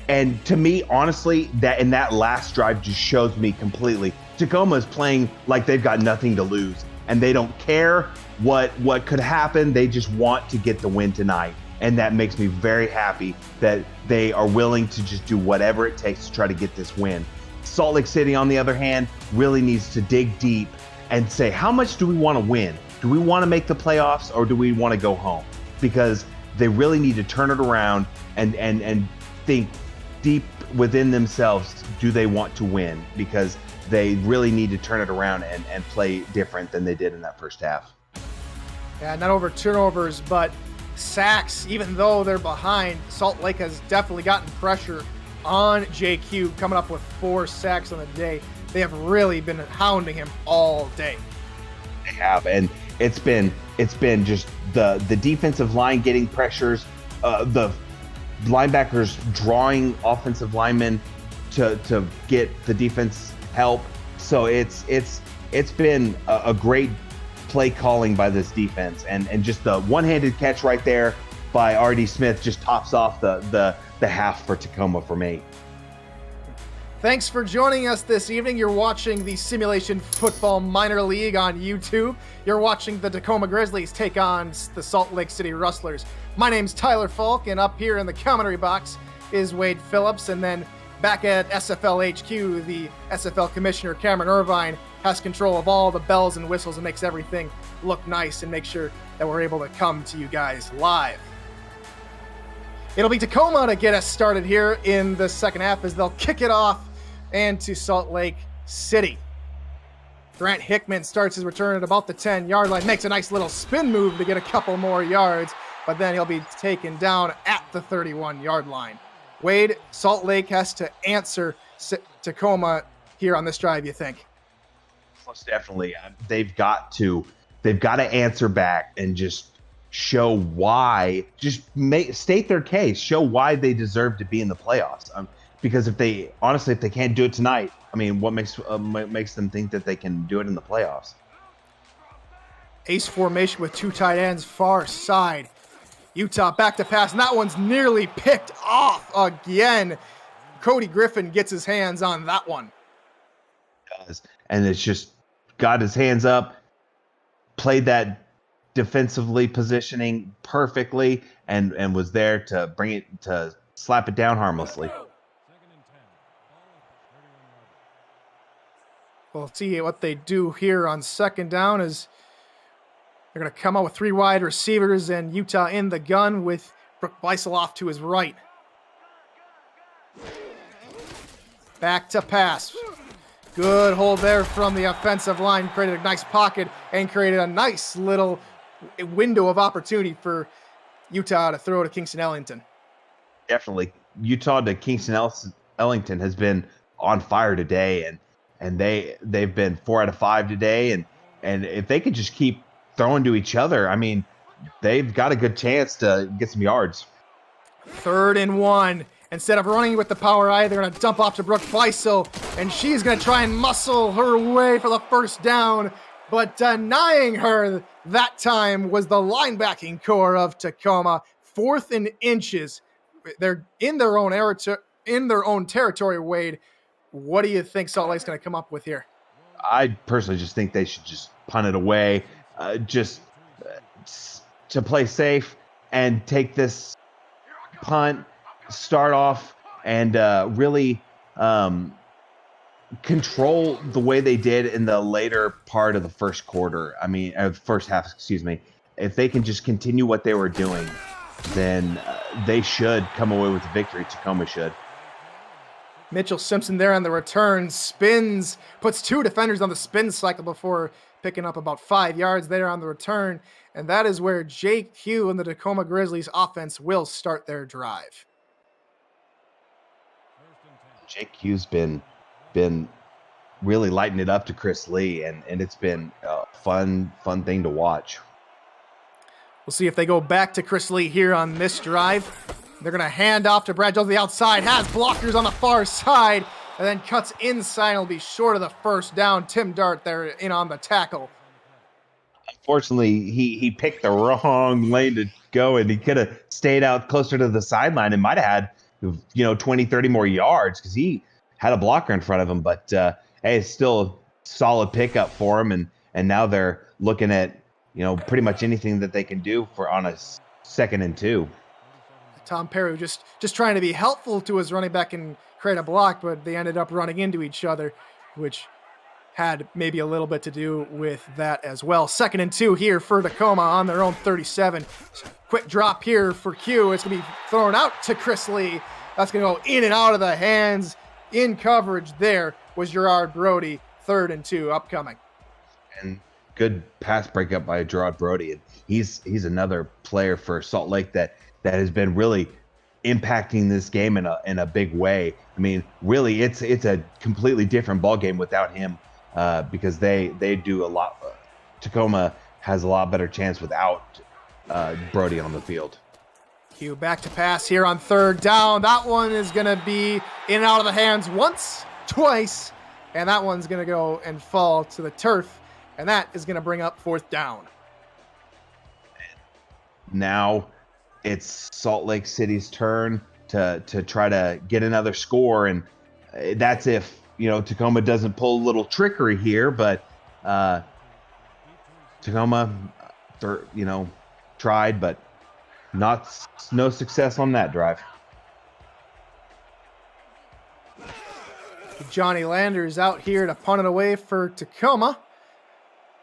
And to me, honestly, that in that last drive just shows me completely. Tacoma is playing like they've got nothing to lose, and they don't care what could happen. They just want to get the win tonight. And that makes me very happy that they are willing to just do whatever it takes to try to get this win. Salt Lake City, on the other hand, really needs to dig deep and say, how much do we want to win? Do we want to make the playoffs, or do we want to go home? Because they really need to turn it around and think deep within themselves, do they want to win? Because they really need to turn it around and play different than they did in that first half. Yeah, not over turnovers, but sacks. Even though they're behind, Salt Lake has definitely gotten pressure on JQ, coming up with 4 sacks on the day. They have really been hounding him all day. They have, and it's been just the defensive line getting pressures, the linebackers drawing offensive linemen to get the defense help. So it's been a great play calling by this defense, and just the one-handed catch right there by R.D. Smith just tops off the half for Tacoma for me. Thanks for joining us this evening. You're watching the Simulation Football Minor League on YouTube. You're watching the Tacoma Grizzlies take on the Salt Lake City Rustlers. My name's Tyler Falk, and up here in the commentary box is Wade Phillips. And then back at SFL HQ, the SFL Commissioner Cameron Irvine has control of all the bells and whistles and makes everything look nice and make sure that we're able to come to you guys live. It'll be Tacoma to get us started here in the second half as they'll kick it off and to Salt Lake City. Grant Hickman starts his return at about the 10-yard line, makes a nice little spin move to get a couple more yards, but then he'll be taken down at the 31-yard line. Wade, Salt Lake has to answer Tacoma here on this drive, you think? Most definitely. They've got to answer back and just show why, state their case, show why they deserve to be in the playoffs. Because if they can't do it tonight, I mean, what makes them think that they can do it in the playoffs? Ace formation with 2 tight ends, far side. Utah back to pass, and that one's nearly picked off again. Cody Griffin gets his hands on that one. And it's just got his hands up, played that defensively positioning perfectly, and was there to bring it, to slap it down harmlessly. We'll see what they do here on second down is they're going to come out with 3 wide receivers and Utah in the gun with Brooke Beisel off to his right. Back to pass. Good hold there from the offensive line. Created a nice pocket and created a nice little window of opportunity for Utah to throw to Kingston Ellington. Definitely. Utah to Kingston Ellington has been on fire today, and they've been 4 out of 5 today, and if they could just keep throwing to each other, I mean, they've got a good chance to get some yards. 3rd and 1. Instead of running with the power eye, they're going to dump off to Brooke Beisel, and she's going to try and muscle her way for the first down, but denying her that time was the linebacking core of Tacoma. 4th and inches. They're in their own territory, Wade. What do you think Salt Lake's going to come up with here? I personally just think they should just punt it away, to play safe and take this punt, start off, and really control the way they did in the later part of the first quarter. I mean, first half, excuse me. If they can just continue what they were doing, then they should come away with a victory. Tacoma should. Mitchell Simpson there on the return, spins, puts 2 defenders on the spin cycle before picking up about 5 yards there on the return. And that is where JQ and the Tacoma Grizzlies offense will start their drive. JQ's been really lighting it up to Chris Lee, and it's been a fun thing to watch. We'll see if they go back to Chris Lee here on this drive. They're going to hand off to Brad Jones on the outside, has blockers on the far side, and then cuts inside and will be short of the first down. Tim Dart there in on the tackle. Unfortunately, he picked the wrong lane to go, and he could have stayed out closer to the sideline and might have had 20, 30 more yards because he had a blocker in front of him. But hey, it's still a solid pickup for him, and now they're looking at pretty much anything that they can do on a 2nd and 2. Tom Perry just trying to be helpful to his running back and create a block, but they ended up running into each other, which had maybe a little bit to do with that as well. 2nd and 2 here for Tacoma on their own 37. Quick drop here for Q. It's going to be thrown out to Chris Lee. That's going to go in and out of the hands. In coverage there was Gerard Brody. 3rd and 2 upcoming. And good pass breakup by Gerard Brody. And he's another player for Salt Lake that has been really impacting this game in a big way. I mean, really, it's a completely different ball game without him. Because they do a lot. Tacoma has a lot better chance without Brody on the field. Q back to pass here on 3rd down. That one is going to be in and out of the hands once, twice, and that one's going to go and fall to the turf, and that is going to bring up 4th down. Now it's Salt Lake City's turn to try to get another score, and that's if Tacoma doesn't pull a little trickery here, but Tacoma, tried, but no success on that drive. Johnny Landers out here to punt it away for Tacoma.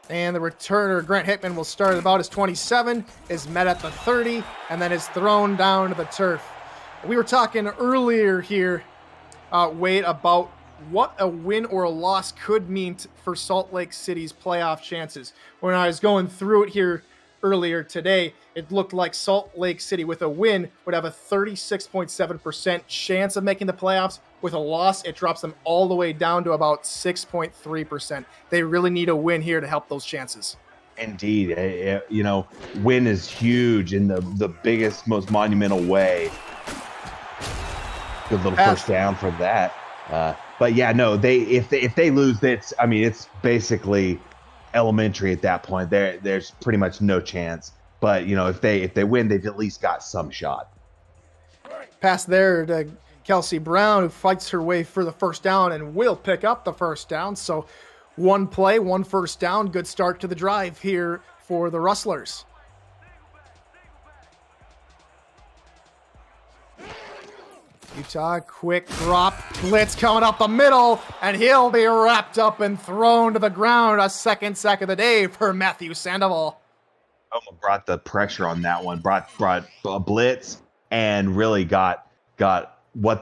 And the returner, Grant Hickman, will start at about his 27, is met at the 30, and then is thrown down to the turf. We were talking earlier here, Wade, about what a win or a loss could mean for Salt Lake City's playoff chances. When I was going through it here earlier today, it looked like Salt Lake City with a win would have a 36.7% chance of making the playoffs. With a loss, it drops them all the way down to about 6.3%. They really need a win here to help those chances. Indeed. Win is huge in the biggest, most monumental way. Good little first down for that. But yeah, no, if they lose, it's basically elementary at that point. There's pretty much no chance. But if they win, they've at least got some shot. Pass there to Kelsey Brown, who fights her way for the first down and will pick up the first down. So 1 play, 1 first down. Good start to the drive here for the Rustlers. Utah, quick drop, blitz coming up the middle, and he'll be wrapped up and thrown to the ground. A 2nd sack of the day for Matthew Sandoval. Tacoma brought the pressure on that one, brought a blitz, and really got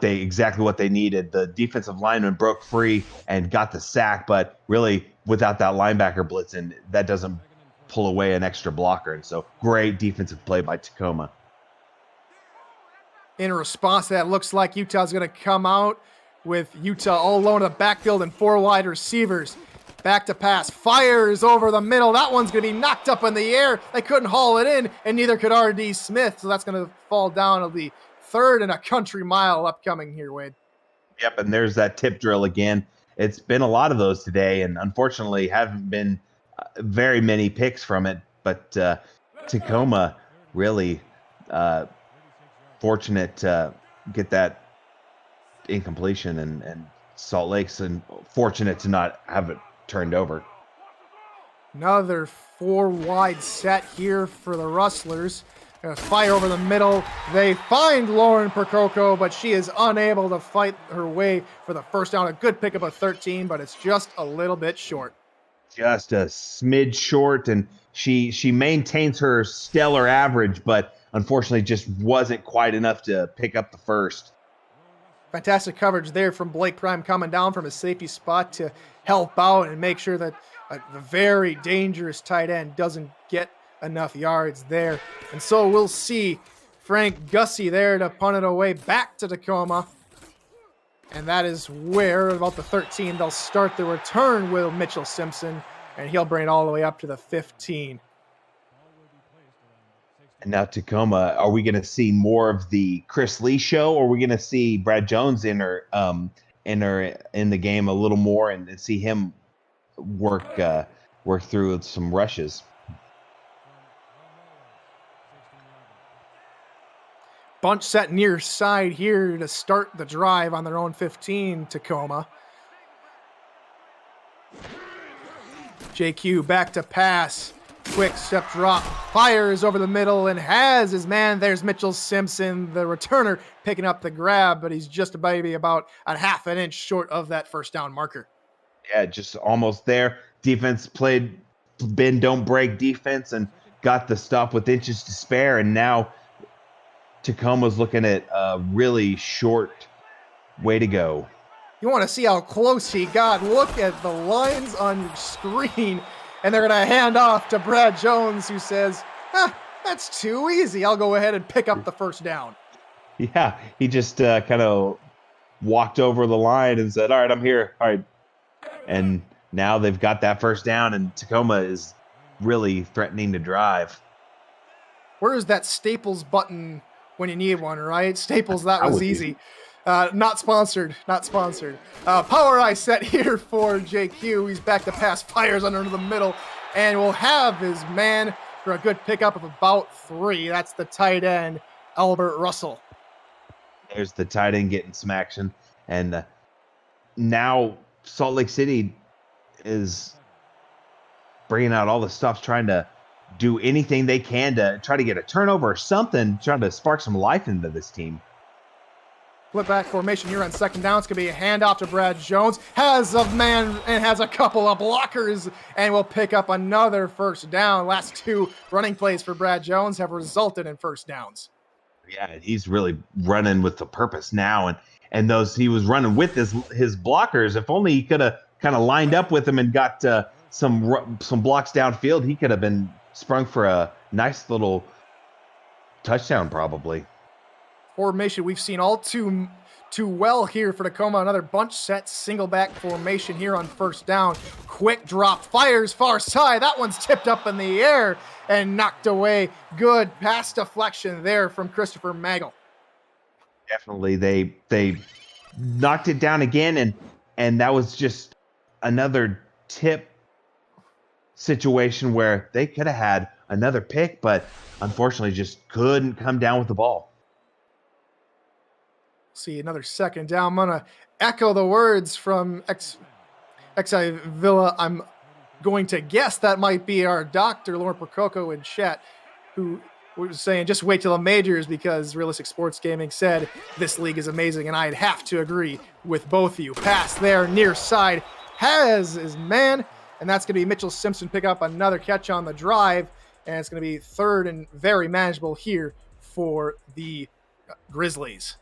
exactly what they needed. The defensive lineman broke free and got the sack, but really without that linebacker blitzing, that doesn't pull away an extra blocker. And so great defensive play by Tacoma. In response to that, looks like Utah's going to come out with Utah all alone in the backfield and 4 wide receivers. Back to pass, fires over the middle. That one's going to be knocked up in the air. They couldn't haul it in, and neither could R.D. Smith, so that's going to fall down to the 3rd and a country mile upcoming here, Wade. Yep, and there's that tip drill again. It's been a lot of those today, and unfortunately haven't been very many picks from it, but Tacoma really fortunate to get that incompletion, and Salt Lake's fortunate to not have it turned over. Another 4 wide set here for the Rustlers. Gonna fire over the middle. They find Lauren Percoco, but she is unable to fight her way for the first down. A good pickup of 13, but it's just a little bit short. Just a smidge short, and she maintains her stellar average, but unfortunately just wasn't quite enough to pick up the first. Fantastic coverage there from Blake Prime coming down from his safety spot to help out and make sure that the very dangerous tight end doesn't get enough yards there. And so we'll see Frank Gussie there to punt it away back to Tacoma. And that is where, about the 13, they'll start the return with Mitchell Simpson, and he'll bring it all the way up to the 15. And now Tacoma, are we going to see more of the Chris Lee show, or are we going to see Brad Jones in the game a little more and see him work through some rushes? Bunch set near side here to start the drive on their own 15, Tacoma. JQ back to pass. Quick step drop, fires over the middle and has his man. There's Mitchell Simpson, the returner, picking up the grab, but he's just maybe about a half an inch short of that first down marker. Yeah, just almost there. Defense played bend, don't break defense and got the stop with inches to spare. And now Tacoma's looking at a really short way to go. You want to see how close he got. Look at the lines on your screen. And they're going to hand off to Brad Jones, who says, that's too easy. I'll go ahead and pick up the first down. Yeah, he just kind of walked over the line and said, all right, I'm here. All right. And now they've got that first down, and Tacoma is really threatening to drive. Where is that Staples button when you need one, right? Staples, that was easy. Not sponsored, not sponsored. Power eye set here for JQ. He's back to pass, fires under the middle, and will have his man for a good pickup of about 3. That's the tight end, Albert Russell. There's the tight end getting some action. And now Salt Lake City is bringing out all the stops, trying to do anything they can to try to get a turnover or something, trying to spark some life into this team. Flip back formation here on second down. It's going to be a handoff to Brad Jones. Has a man and has a couple of blockers and will pick up another first down. Last 2 running plays for Brad Jones have resulted in first downs. Yeah, he's really running with the purpose now. And those he was running with his blockers. If only he could have kind of lined up with them and got some blocks downfield, he could have been sprung for a nice little touchdown probably. Formation we've seen all too well here for Tacoma. Another bunch set, single back formation here on first down. Quick drop, fires far side. That one's tipped up in the air and knocked away. Good pass deflection there from Christopher Magel. Definitely, they knocked it down again, and that was just another tip situation where they could have had another pick, but unfortunately just couldn't come down with the ball. See another second down. I'm gonna echo the words from Xi Villa. I'm going to guess that might be our doctor, Lauren Prococo, in chat, who was saying just wait till the majors because Realistic Sports Gaming said this league is amazing, and I'd have to agree with both of you. Pass there, near side, has his man, and that's going to be Mitchell Simpson pick up another catch on the drive, and it's going to be third and very manageable here for the Grizzlies.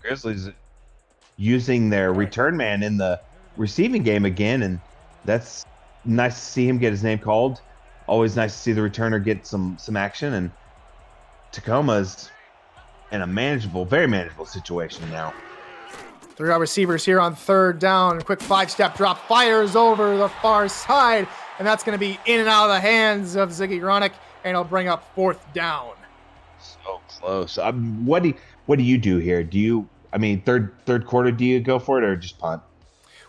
Grizzlies using their return man in the receiving game again, and that's nice to see him get his name called. Always nice to see the returner get some action, and Tacoma's in a very manageable situation now. 3 receivers here on third down. Quick 5-step drop, fires over the far side, and that's going to be in and out of the hands of Ziggy Ronick, and it'll bring up 4th down. So close. What do you do here? Third quarter, do you go for it or just punt?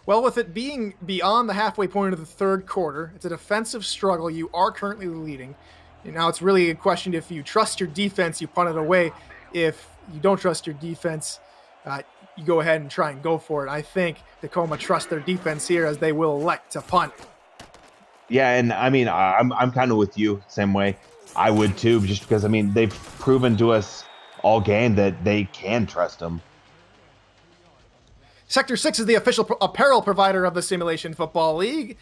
Well, with it being beyond the halfway point of the third quarter, it's a defensive struggle. You are currently leading. Now it's really a question if you trust your defense, you punt it away. If you don't trust your defense, you go ahead and try and go for it. I think Tacoma trusts their defense here as they will elect to punt. Yeah, and I'm kind of with you, same way. I would too, just because they've proven to us all game that they can trust them. Sector 6 is the official apparel provider of the Simulation Football League,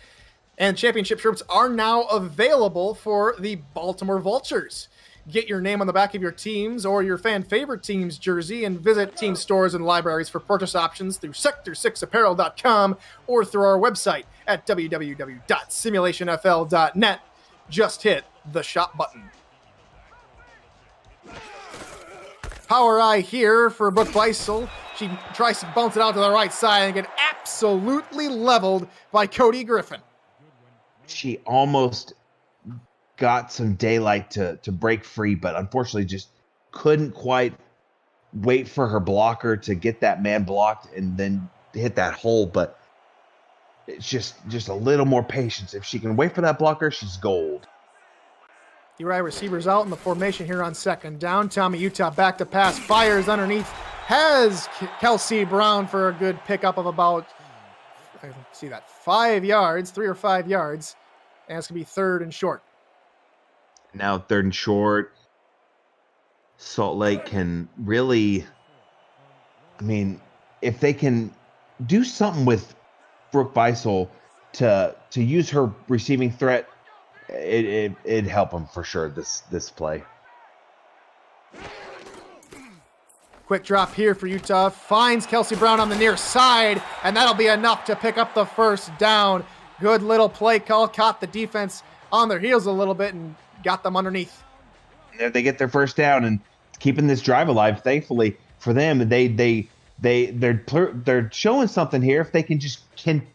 and championship shirts are now available for the Baltimore Vultures. Get your name on the back of your team's or your fan favorite team's jersey and visit team stores and libraries for purchase options through sector6apparel.com or through our website at www.simulationfl.net. Just hit the shop button. Power eye here for Brooke Beisel. She tries to bounce it out to the right side and get absolutely leveled by Cody Griffin. She almost got some daylight to break free, but unfortunately just couldn't quite wait for her blocker to get that man blocked and then hit that hole. But it's just a little more patience. If she can wait for that blocker, she's gold. Uri receivers out in the formation here on second down. Tommy Utah back to pass, fires underneath, has Kelsey Brown for a good pickup of about, I see that, 5 yards, 3 or 5 yards, and it's going to be third and short. Now 3rd and short. Salt Lake can really, I mean, if they can do something with Brooke Beisel to use her receiving threat, it'd help them for sure this play. Quick drop here for Utah. Finds Kelsey Brown on the near side, and that'll be enough to pick up the first down. Good little play call. Caught the defense on their heels a little bit and got them underneath. There they get their first down and keeping this drive alive. Thankfully for them, they're showing something here. If they can just can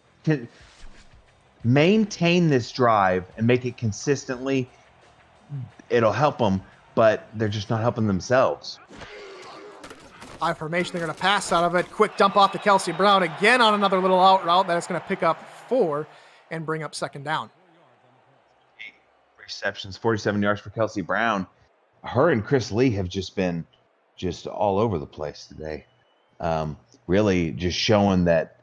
maintain this drive and make it consistently, it'll help them. But they're just not helping themselves. I formation, they're going to pass out of it. Quick dump off to Kelsey Brown again on another little out route that is going to pick up 4 and bring up 2nd down. 8 receptions, 47 yards for Kelsey Brown. Her and Chris Lee have just been all over the place today. Really just showing that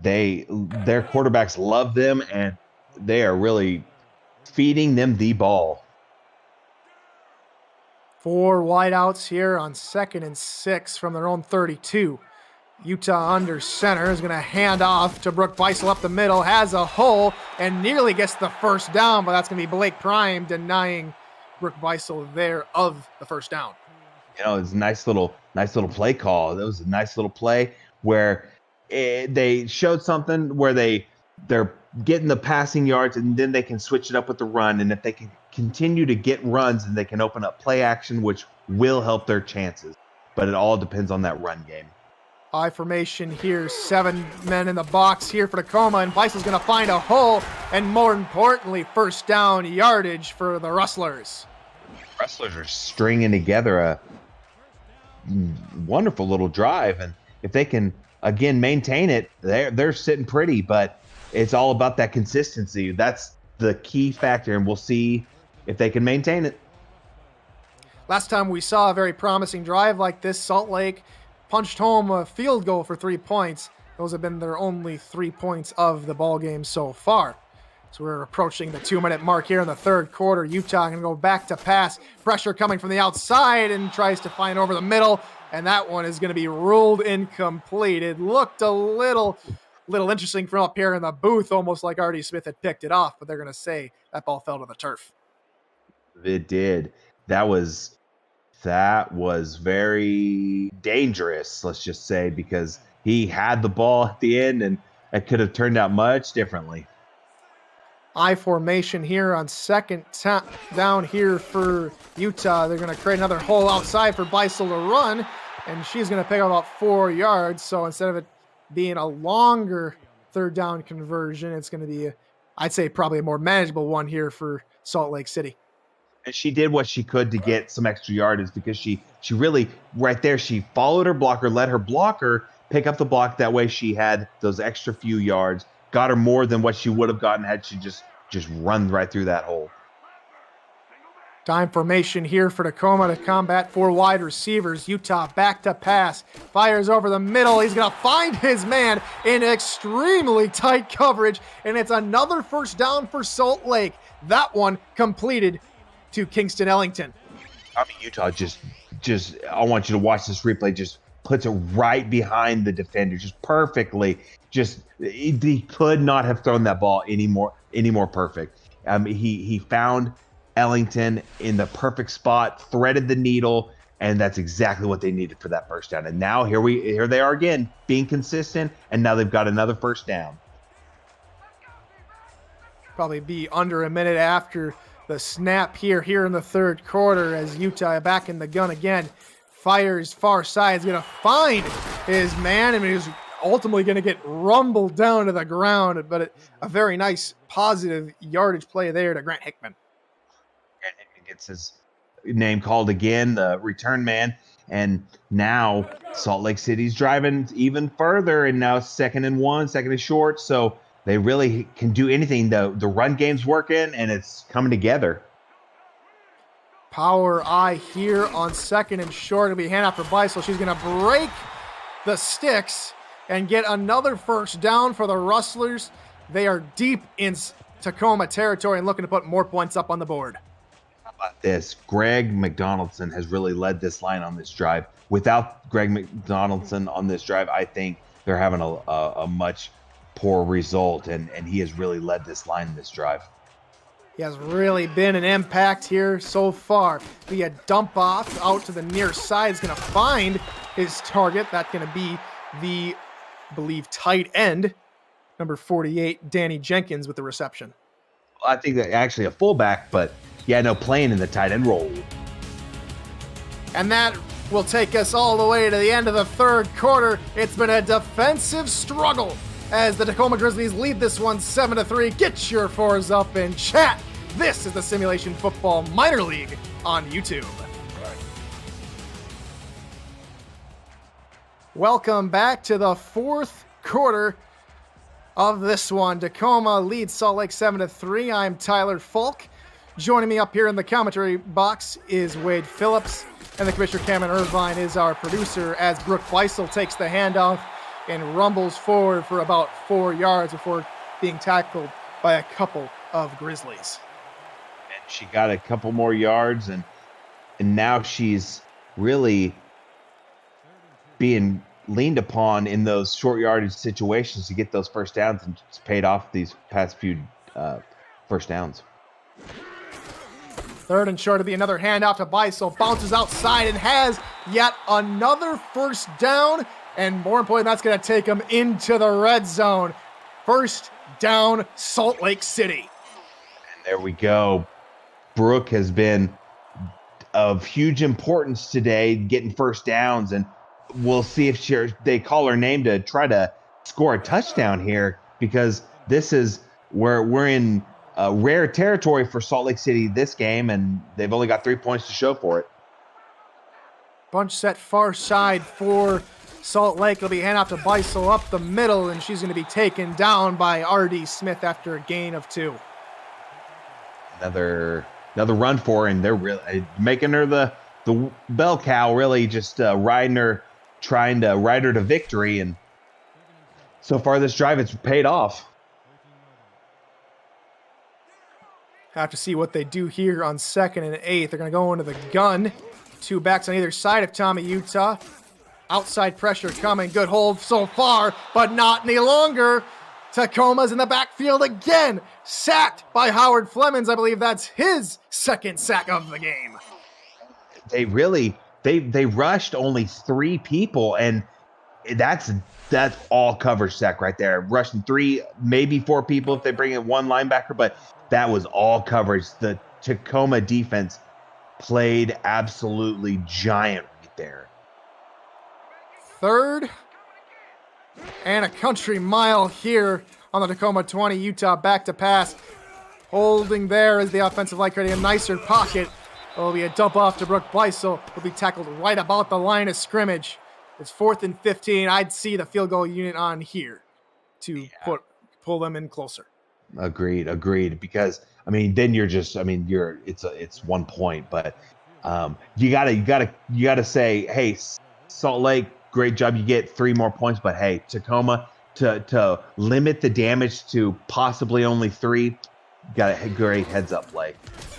their quarterbacks love them and they are really feeding them the ball. 4 wideouts here on 2nd and 6 from their own 32. Utah under center is going to hand off to Brooke Beisel up the middle, has a hole, and nearly gets the first down, but that's going to be Blake Prime denying Brooke Beisel there of the first down. You know, it's a nice little play call. That was a nice little play where they showed something where they're getting the passing yards and then they can switch it up with the run. And if they can continue to get runs, and they can open up play action, which will help their chances. But it all depends on that run game. I formation here, 7 men in the box here for Tacoma, and Beisel's going to find a hole, and more importantly, first down yardage for the Rustlers. Rustlers are stringing together a wonderful little drive, and if they can again maintain it, they're sitting pretty. But it's all about that consistency. That's the key factor, and we'll see if they can maintain it. Last time we saw a very promising drive like this, Salt Lake punched home a field goal for 3 points. Those have been their only 3 points of the ball game so far. So we're approaching the 2-minute mark here in the 3rd quarter. Utah can go back to pass. Pressure coming from the outside and tries to find over the middle. And that one is going to be ruled incomplete. It looked a little interesting from up here in the booth, almost like Artie Smith had picked it off, but they're going to say that ball fell to the turf. It did. That was very dangerous, let's just say, because he had the ball at the end and it could have turned out much differently. I formation here on 2nd down here for Utah. They're going to create another hole outside for Beisel to run, and she's going to pick up about 4 yards. So instead of it being a longer 3rd down conversion, it's going to be, I'd say, probably a more manageable one here for Salt Lake City. And she did what she could to get some extra yardage because she really, right there, she followed her blocker, let her blocker pick up the block. That way she had those extra few yards, got her more than what she would have gotten had she just run right through that hole. Time formation here for Tacoma to combat 4 wide receivers. Utah back to pass. Fires over the middle. He's going to find his man in extremely tight coverage, and it's another first down for Salt Lake. That one completed to Kingston Ellington. I mean, Utah just I want you to watch this replay, just puts it right behind the defender, just perfectly. Just he could not have thrown that ball any more perfect. He found Ellington in the perfect spot, threaded the needle, and that's exactly what they needed for that first down. And now here they are again, being consistent, and now they've got another first down. Probably be under a minute after the snap here in the 3rd quarter as Utah back in the gun again. Fires far side. He's going to find his man. I mean, he's ultimately going to get rumbled down to the ground, but a very nice positive yardage play there to Grant Hickman. Grant Hickman gets his name called again, the return man. And now Salt Lake City's driving even further, and now 2nd and 1, 2nd and short. So they really can do anything. The run game's working, and it's coming together. Power I here on 2nd and short. It'll be handoff for Beisel. She's going to break the sticks and get another first down for the Rustlers. They are deep in Tacoma territory and looking to put more points up on the board. This Greg McDonaldson has really led this line on this drive. Without Greg McDonaldson on this drive, I think they're having a much poor result, and he has really led this line in this drive. He has really been an impact here so far. Via dump off out to the near side is going to find his target. That's going to be the, I believe, tight end, number 48, Danny Jenkins, with the reception. I think that actually a fullback, but yeah, no, playing in the tight end role. And that will take us all the way to the end of the third quarter. It's been a defensive struggle as the Tacoma Grizzlies lead this one 7-3. Get your fours up in chat. This is the Simulation Football Minor League on YouTube. Welcome back to the fourth quarter of this one. Tacoma leads Salt Lake 7-3. I'm Tyler Falk. Joining me up here in the commentary box is Wade Phillips, and the Commissioner Cameron Irvine is our producer as Brooke Beisel takes the handoff and rumbles forward for about 4 yards before being tackled by a couple of Grizzlies. And she got a couple more yards, and now she's really being leaned upon in those short yardage situations to get those first downs, and it's paid off these past few first downs. Third and short to be another handoff to Beisel. Bounces outside and has yet another first down. And more importantly, that's going to take him into the red zone. First down, Salt Lake City. And there we go. Brooke has been of huge importance today, getting first downs. And we'll see if they call her name to try to score a touchdown here, because this is where we're in rare territory for Salt Lake City this game, and they've only got 3 points to show for it. Bunch set far side for Salt Lake. It'll be hand off to Beisel up the middle, and she's going to be taken down by R.D. Smith after a gain of 2. Another run for her, and they're really making her the bell cow, really just riding her, trying to ride her to victory. And so far this drive, it's paid off. Have to see what they do here on 2nd and 8. They're going to go into the gun. 2 backs on either side of Tommy Utah. Outside pressure coming. Good hold so far, but not any longer. Tacoma's in the backfield again. Sacked by Howard Flemons. I believe that's his second sack of the game. They rushed only 3 people, and that's all coverage sack right there. Rushing 3, maybe 4 people if they bring in 1 linebacker, but that was all coverage. The Tacoma defense played absolutely giant right there. 3rd and a country mile here on the Tacoma 20. Utah back to pass. Holding there is the offensive line, creating a nicer pocket. It'll be a dump off to Brooke Beisel. Will be tackled right about the line of scrimmage. It's 4th and 15. I'd see the field goal unit on here to pull them in closer. Agreed. Because then it's 1 point, but you gotta say, hey, Salt Lake, great job. You get 3 more points, but hey, Tacoma, to limit the damage to possibly only 3, got a great heads up play.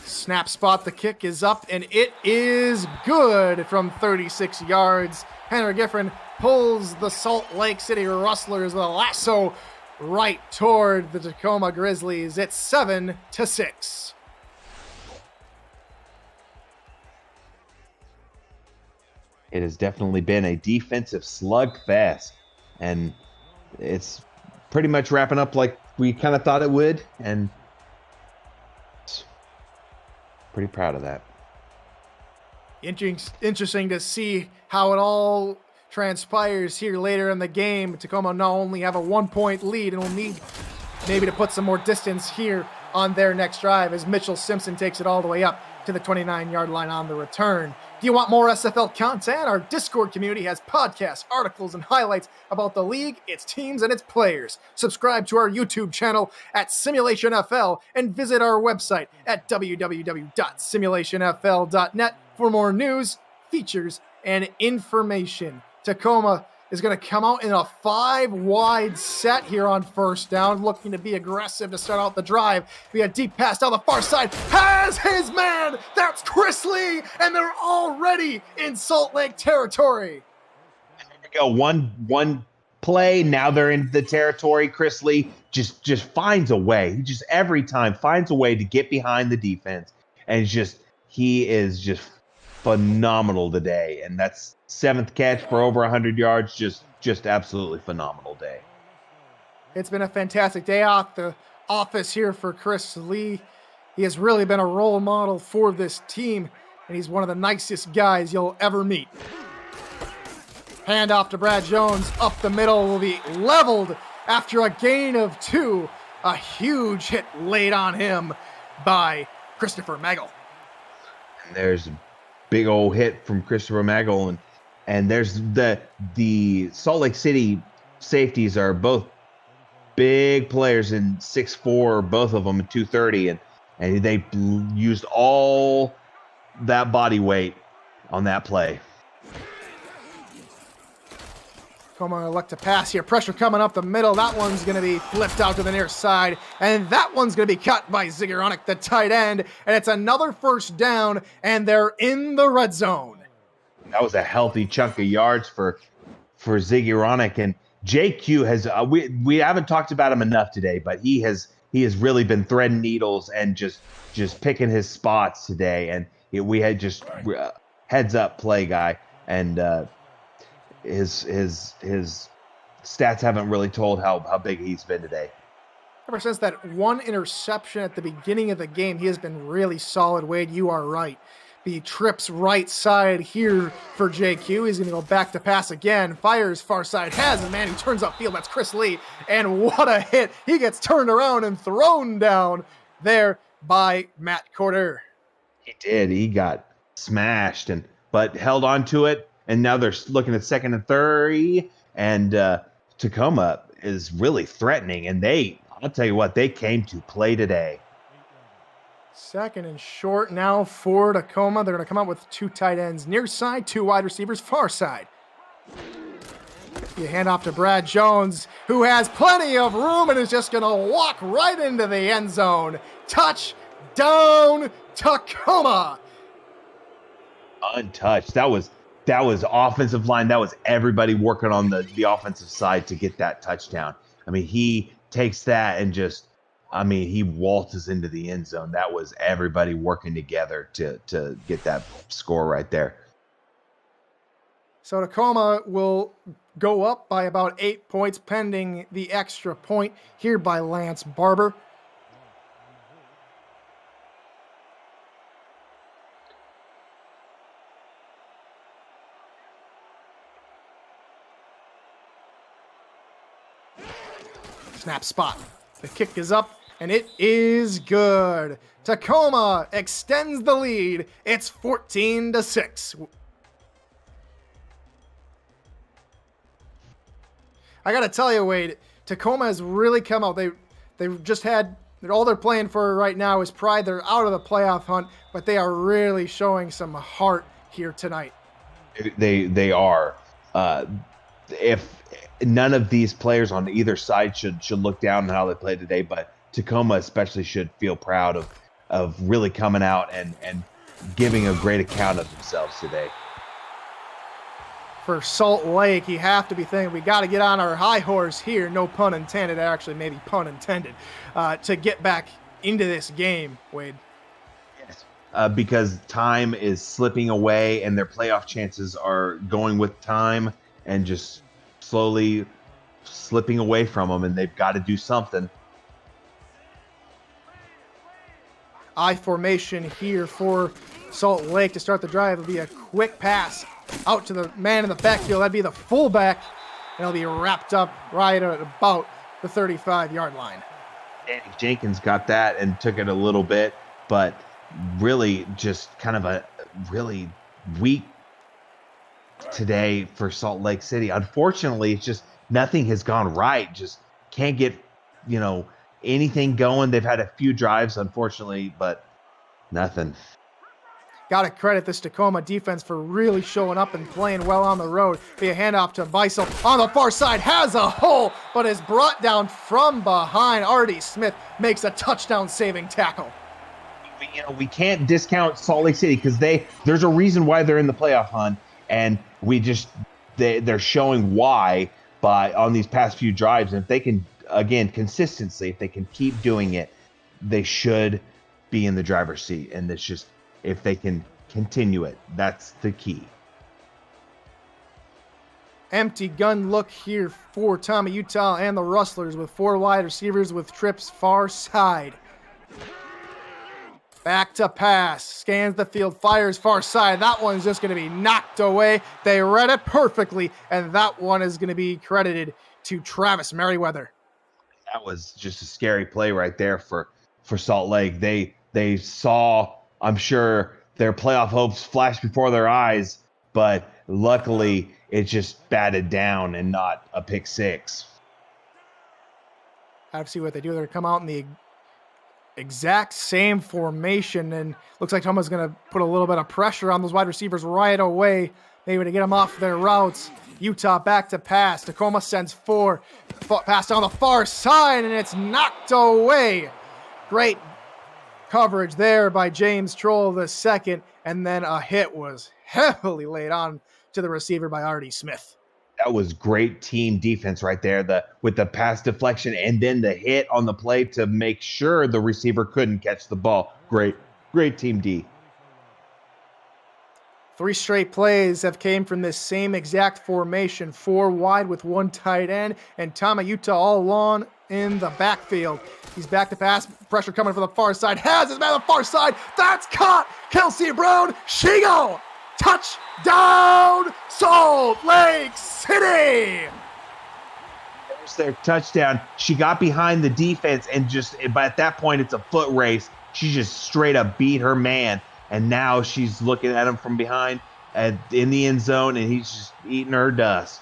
Snap spot, the kick is up, and it is good from 36 yards. Henry Gifford pulls the Salt Lake City Rustlers with a lasso right toward the Tacoma Grizzlies. It's 7-6. It has definitely been a defensive slugfest, and it's pretty much wrapping up like we kind of thought it would, and pretty proud of that. Interesting to see how it all transpires here later in the game. Tacoma not only have a 1-point lead and will need maybe to put some more distance here on their next drive as Mitchell Simpson takes it all the way up to the 29-yard line on the return. Do you want more SFL content? Our Discord community has podcasts, articles, and highlights about the league, its teams, and its players. Subscribe to our YouTube channel at Simulationfl and visit our website at www.simulationfl.net for more news, features, and information. Tacoma is is going to come out in a 5-wide set here on first down, looking to be aggressive to start out the drive. We got a deep pass down the far side. Has his man. That's Chris Lee, and they're already in Salt Lake territory. Go one play, now they're in the territory. Chris Lee just finds a way. He just every time finds a way to get behind the defense, and he is just phenomenal today. And that's 7th catch for over 100 yards. Just absolutely phenomenal day. It's been a fantastic day off the office here for Chris Lee. He has really been a role model for this team, and he's one of the nicest guys you'll ever meet. Hand off to Brad Jones, up the middle, will be leveled after a gain of 2. A huge hit laid on him by Christopher Maggle. And there's a big old hit from Christopher Maggle, and there's the Salt Lake City safeties are both big players in 6'4", both of them in 230, and they used all that body weight on that play. Tacoma elect to pass here. Pressure coming up the middle. That one's going to be flipped out to the near side. And that one's going to be cut by Ziggy, the tight end. And it's another first down, and they're in the red zone. That was a healthy chunk of yards for Ziggy. And JQ has we haven't talked about him enough today, but he has really been threading needles and just picking his spots today. And we had just heads up play guy, and his stats haven't really told how big he's been today. Ever since that one interception at the beginning of the game, he has been really solid. Wade, you are right. The trips right side here for JQ. He's going to go back to pass again. Fires far side. Has a man who turns upfield. That's Chris Lee. And what a hit. He gets turned around and thrown down there by Matt Corder. He did. He got smashed, but held on to it. And now they're looking at 2nd and 3. And Tacoma is really threatening. And I'll tell you what, they came to play today. 2nd and short now for Tacoma. They're going to come out with 2 tight ends near side, 2 wide receivers far side. You hand off to Brad Jones, who has plenty of room and is just going to walk right into the end zone. Touchdown, Tacoma. Untouched. That was offensive line. That was everybody working on the offensive side to get that touchdown. I mean, he takes that and he waltzes into the end zone. That was everybody working together to get that score right there. So Tacoma will go up by about 8 points pending the extra point here by Lance Barber. Snap spot. The kick is up, and it is good. Tacoma extends the lead. It's 14-6. I got to tell you, Wade, Tacoma has really come out. They've just had, all they're playing for right now is pride. They're out of the playoff hunt, but they are really showing some heart here tonight. They are. If none of these players on either side should look down on how they played today, but Tacoma especially should feel proud of really coming out and giving a great account of themselves today. For Salt Lake, you have to be thinking, we got to get on our high horse here, no pun intended, actually maybe pun intended, to get back into this game, Wade. Yes. Because time is slipping away and their playoff chances are going with time and just slowly slipping away from them, and they've got to do something. I formation here for Salt Lake to start the drive. It'll be a quick pass out to the man in the backfield. That'd be the fullback. And it'll be wrapped up right at about the 35-yard line. Danny Jenkins got that and took it a little bit, but really just kind of a really weak today for Salt Lake City. Unfortunately, it's just nothing has gone right. Just can't get, anything going. They've had a few drives, unfortunately, but nothing. Got to credit this Tacoma defense for really showing up and playing well on the road. Be a handoff to Weissel on the far side, has a hole, but is brought down from behind. Artie Smith makes a touchdown-saving tackle. We can't discount Salt Lake City because there's a reason why they're in the playoff hunt, and they're showing why on these past few drives. And if they can, again, consistency, if they can keep doing it, they should be in the driver's seat. And it's just, if they can continue it, that's the key. Empty gun look here for Tommy Utah and the Rustlers with 4 wide receivers with trips far side. Back to pass, scans the field, fires far side. That one's just going to be knocked away. They read it perfectly, and that one is going to be credited to Travis Merriweather. That was just a scary play right there for Salt Lake. They saw, I'm sure, their playoff hopes flash before their eyes, but luckily it just batted down and not a pick six. I have to see what they do. They're going to come out in the exact same formation, and looks like Toma's going to put a little bit of pressure on those wide receivers right away, maybe to get them off their routes. Utah back to pass. Tacoma sends 4. Pass down the far side, and it's knocked away. Great coverage there by James Troll II, and then a hit was heavily laid on to the receiver by Artie Smith. That was great team defense right there, with the pass deflection and then the hit on the play to make sure the receiver couldn't catch the ball. Great team D. 3 straight plays have came from this same exact formation, 4 wide with 1 tight end, and Tommy Utah all along in the backfield. He's back to pass, pressure coming from the far side, has his man on the far side, that's caught! Kelsey Brown, Shigo! Touchdown, Salt Lake City! There's their touchdown. She got behind the defense and but at that point, it's a foot race. She just straight up beat her man. And now she's looking at him from behind in the end zone, and he's just eating her dust.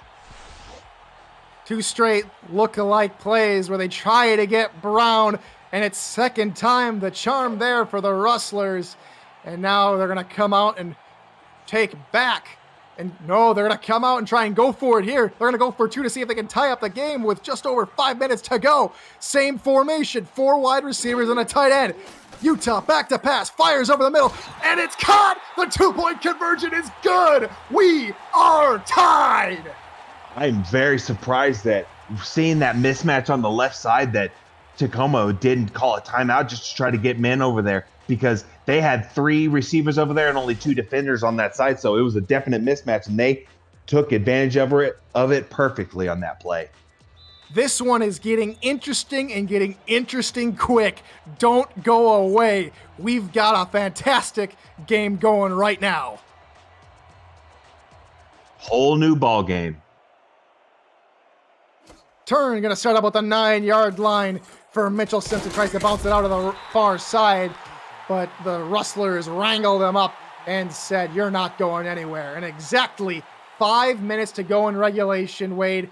2 straight look-alike plays where they try to get Brown, and it's second time the charm there for the Rustlers. And now they're going to come out and take back. And no, they're going to come out and try and go for it here. They're going to go for 2 to see if they can tie up the game with just over 5 minutes to go. Same formation, 4 wide receivers and a tight end. Utah back to pass, fires over the middle, and it's caught! The 2-point conversion is good! We are tied! I'm very surprised that seeing that mismatch on the left side that Tacoma didn't call a timeout just to try to get men over there, because they had 3 receivers over there and only 2 defenders on that side, so it was a definite mismatch, and they took advantage of it perfectly on that play. This one is getting interesting and getting interesting quick. Don't go away. We've got a fantastic game going right now. Whole new ball game. Turn going to start up with the 9-yard line for Mitchell Simpson. Tries to bounce it out of the far side, but the Rustlers wrangled him up and said, "You're not going anywhere." And exactly 5 minutes to go in regulation, Wade.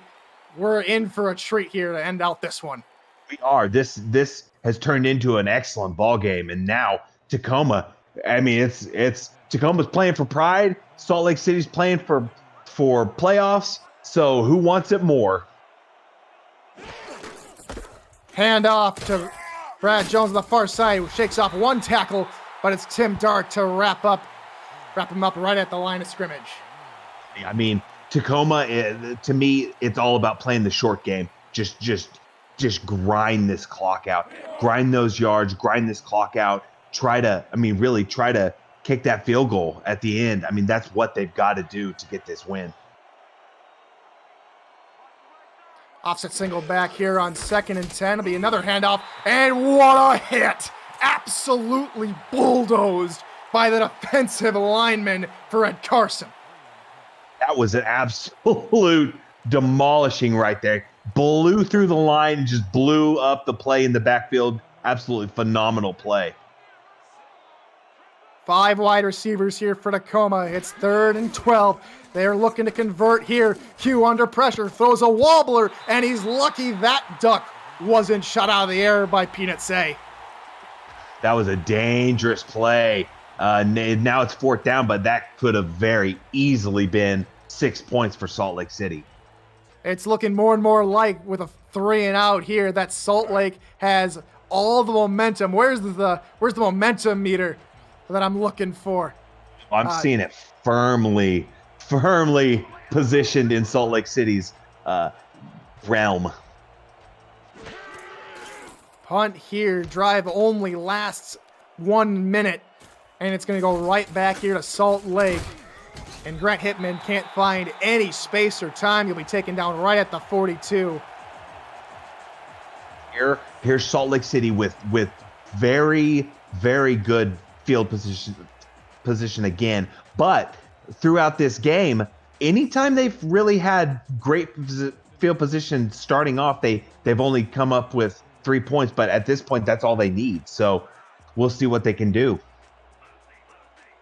We're in for a treat here to end out this one. We are. This has turned into an excellent ball game, and now Tacoma. I mean, it's Tacoma's playing for pride. Salt Lake City's playing for playoffs. So who wants it more? Hand off to Brad Jones on the far side, who shakes off 1 tackle, but it's Tim Dart to wrap him up right at the line of scrimmage. I mean, Tacoma, to me, it's all about playing the short game. Just grind this clock out. Grind those yards, grind this clock out. Really try to kick that field goal at the end. I mean, that's what they've got to do to get this win. Offset single back here on 2nd and 10. It'll be another handoff, and what a hit! Absolutely bulldozed by the defensive lineman for Ed Carson. That was an absolute demolishing right there. Blew through the line, just blew up the play in the backfield. Absolutely phenomenal play. 5 wide receivers here for Tacoma. It's 3rd and 12. They're looking to convert here. Hugh under pressure, throws a wobbler, and he's lucky that duck wasn't shot out of the air by Peanut Say. That was a dangerous play. Now it's 4th down, but that could have very easily been 6 points for Salt Lake City. It's looking more and more like, with a 3 and out here, that Salt Lake has all the momentum. Where's the momentum meter that I'm looking for? I'm seeing it firmly positioned in Salt Lake City's realm. Punt here. Drive only lasts 1 minute, and it's going to go right back here to Salt Lake. And Grant Hittman can't find any space or time. He'll be taken down right at the 42. Here's Salt Lake City with very, very good field position again. But throughout this game, anytime they've really had great field position starting off, they've only come up with 3 points. But at this point, that's all they need. So we'll see what they can do.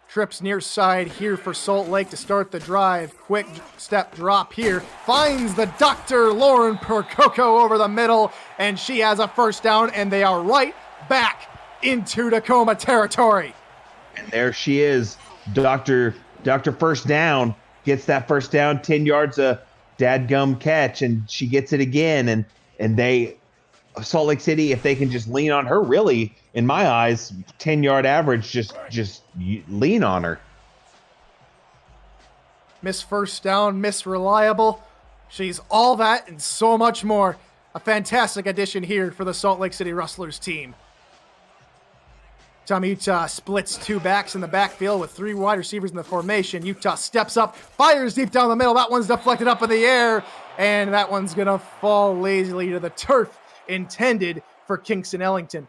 Trips near side here for Salt Lake to start the drive. Quick step drop here. Finds the Dr. Lauren Percoco over the middle, and she has a first down, and they are right back into Tacoma territory. And there she is. Dr. First Down gets that first down, 10 yards a dadgum catch, and she gets it again. And they, Salt Lake City, if they can just lean on her, really, in my eyes, 10-yard average, just lean on her. Miss first down, Miss reliable. She's all that and so much more. A fantastic addition here for the Salt Lake City Rustlers team. Tommy Utah splits 2 backs in the backfield with 3 wide receivers in the formation. Utah steps up, fires deep down the middle. That one's deflected up in the air, and that one's going to fall lazily to the turf, intended for Kingston Ellington.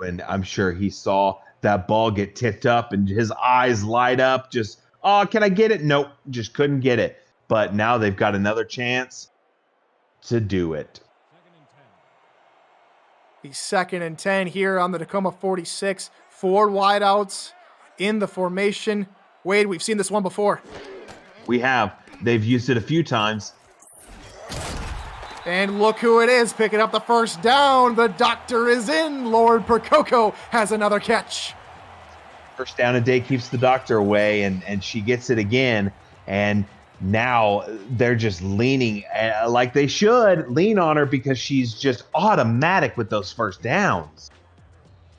And I'm sure he saw that ball get tipped up and his eyes light up. Just, oh, can I get it? Nope, just couldn't get it. But now they've got another chance to do it. The 2nd and 10 here on the Tacoma 46. 4 wideouts in the formation. Wade, we've seen this one before. We have. They've used it a few times. And look who it is picking up the first down. The doctor is in. Lauren Percoco has another catch. First down a day keeps the doctor away, and she gets it again. And now they're just leaning like they should lean on her because she's just automatic with those first downs.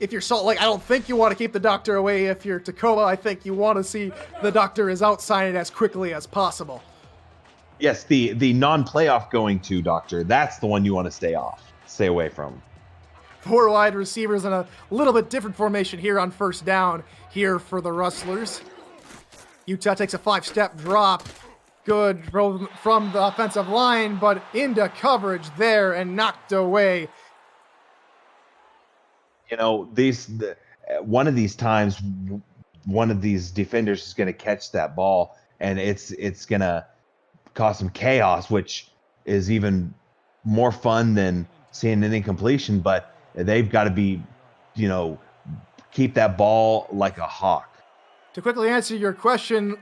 If you're Salt Lake, I don't think you want to keep the doctor away. If you're Tacoma, I think you want to see the doctor is outside as quickly as possible. Yes, the non-playoff going to doctor. That's the one you want to stay away from. 4 wide receivers in a little bit different formation here on first down here for the Rustlers. Utah takes a 5-step drop. Good from the offensive line, but into coverage there and knocked away. You know, one of these times, one of these defenders is going to catch that ball, and it's going to cause some chaos, which is even more fun than seeing an incompletion. But they've got to be, keep that ball like a hawk. To quickly answer your question,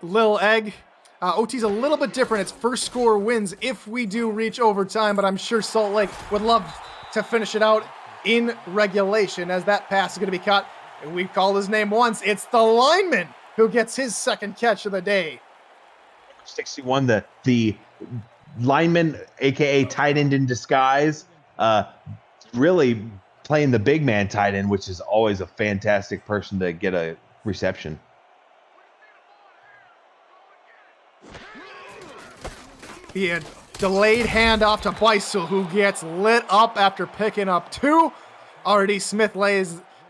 Lil Egg, OT's a little bit different. It's first score wins if we do reach overtime, but I'm sure Salt Lake would love to finish it out in regulation, as that pass is going to be caught. And we've called his name once. It's the lineman who gets his 2nd catch of the day. 61, the lineman, aka tight end in disguise, really playing the big man tight end, which is always a fantastic person to get a reception. He had delayed handoff to Beisel, who gets lit up after picking up 2. R.D. Smith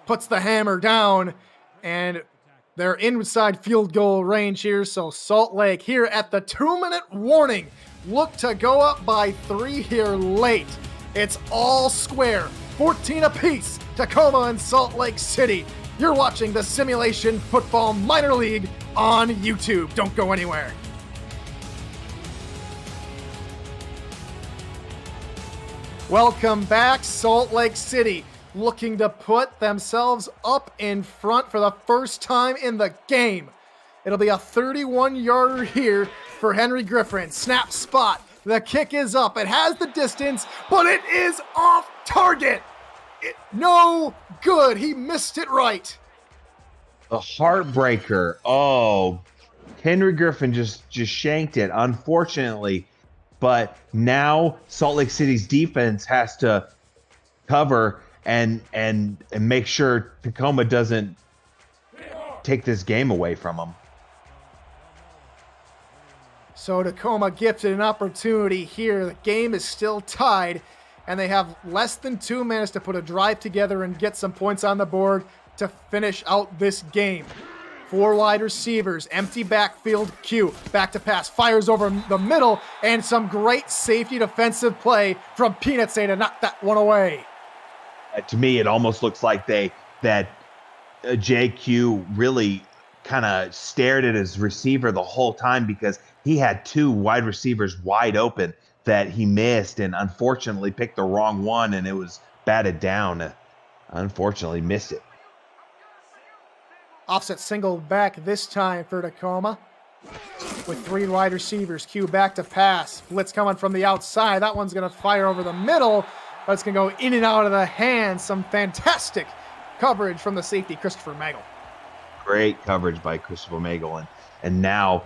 puts the hammer down, and they're inside field goal range here. So Salt Lake here at the 2-minute warning look to go up by 3 here late. It's all square, 14 apiece, Tacoma and Salt Lake City. You're watching the Simulation Football Minor League on YouTube. Don't go anywhere. Welcome back, Salt Lake City, looking to put themselves up in front for the first time in the game. It'll be a 31-yarder here for Henry Griffin. Snap spot. The kick is up. It has the distance, but it is off target. No good. He missed it right. The heartbreaker. Oh, Henry Griffin just shanked it, unfortunately. But now Salt Lake City's defense has to cover and make sure Tacoma doesn't take this game away from them. So Tacoma gifted an opportunity here. The game is still tied, and they have less than 2 minutes to put a drive together and get some points on the board to finish out this game. 4 wide receivers, empty backfield, Q, back to pass, fires over the middle, and some great safety defensive play from Peanuts to knock that one away. To me, it almost looks like JQ really kind of stared at his receiver the whole time because he had 2 wide receivers wide open that he missed and unfortunately picked the wrong one, and it was batted down. Unfortunately missed it. Offset single back this time for Tacoma with 3 wide receivers. Q back to pass. Blitz coming from the outside. That one's going to fire over the middle, but it's going to go in and out of the hands. Some fantastic coverage from the safety, Christopher Magel. Great coverage by Christopher Magel. And now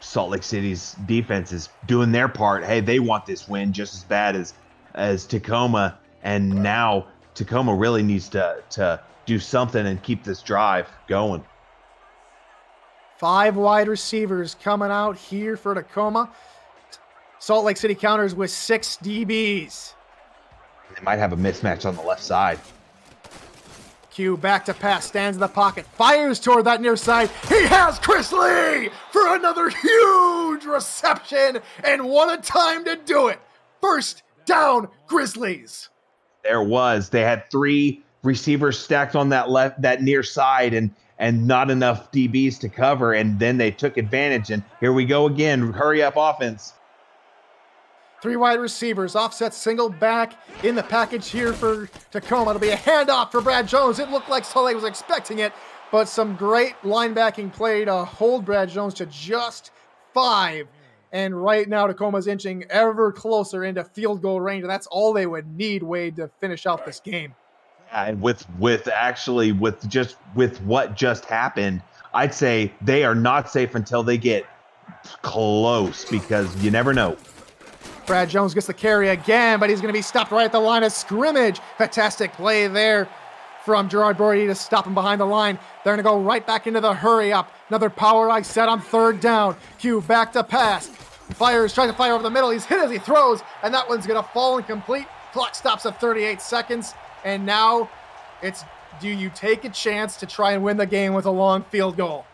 Salt Lake City's defense is doing their part. Hey, they want this win just as bad as Tacoma. And now Tacoma really needs to do something and keep this drive going. 5 wide receivers coming out here for Tacoma. Salt Lake City counters with 6 DBs. They might have a mismatch on the left side. Q back to pass, stands in the pocket, fires toward that near side. He has Chris Lee for another huge reception, and what a time to do it. First down, Grizzlies. They had 3 receivers stacked on that near side and not enough DBs to cover, and then they took advantage, and here we go again. Hurry up offense. 3 wide receivers, offset single back in the package here for Tacoma. It'll be a handoff for Brad Jones. It looked like Salt Lake was expecting it, but some great linebacking play to hold Brad Jones to just 5. And right now Tacoma's inching ever closer into field goal range, and that's all they would need, Wade, to finish out this game. And with what just happened, I'd say they are not safe until they get close, because you never know. Brad Jones gets the carry again, but he's going to be stopped right at the line of scrimmage. Fantastic play there from Gerard Brody to stop him behind the line. They're going to go right back into the hurry up. Another power I set on 3rd down. Q back to pass. Tries to fire over the middle. He's hit as he throws, and that one's going to fall incomplete. Clock stops at 38 seconds. And now it's, do you take a chance to try and win the game with a long field goal?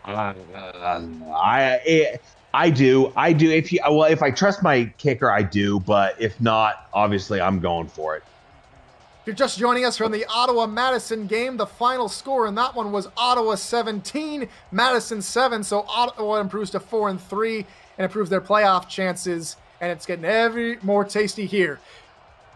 I do. If I trust my kicker, I do. But if not, obviously I'm going for it. If you're just joining us from the Ottawa-Madison game, the final score in that one was Ottawa 17, Madison 7. So Ottawa improves to 4-3 and improves their playoff chances. And it's getting every more tasty here.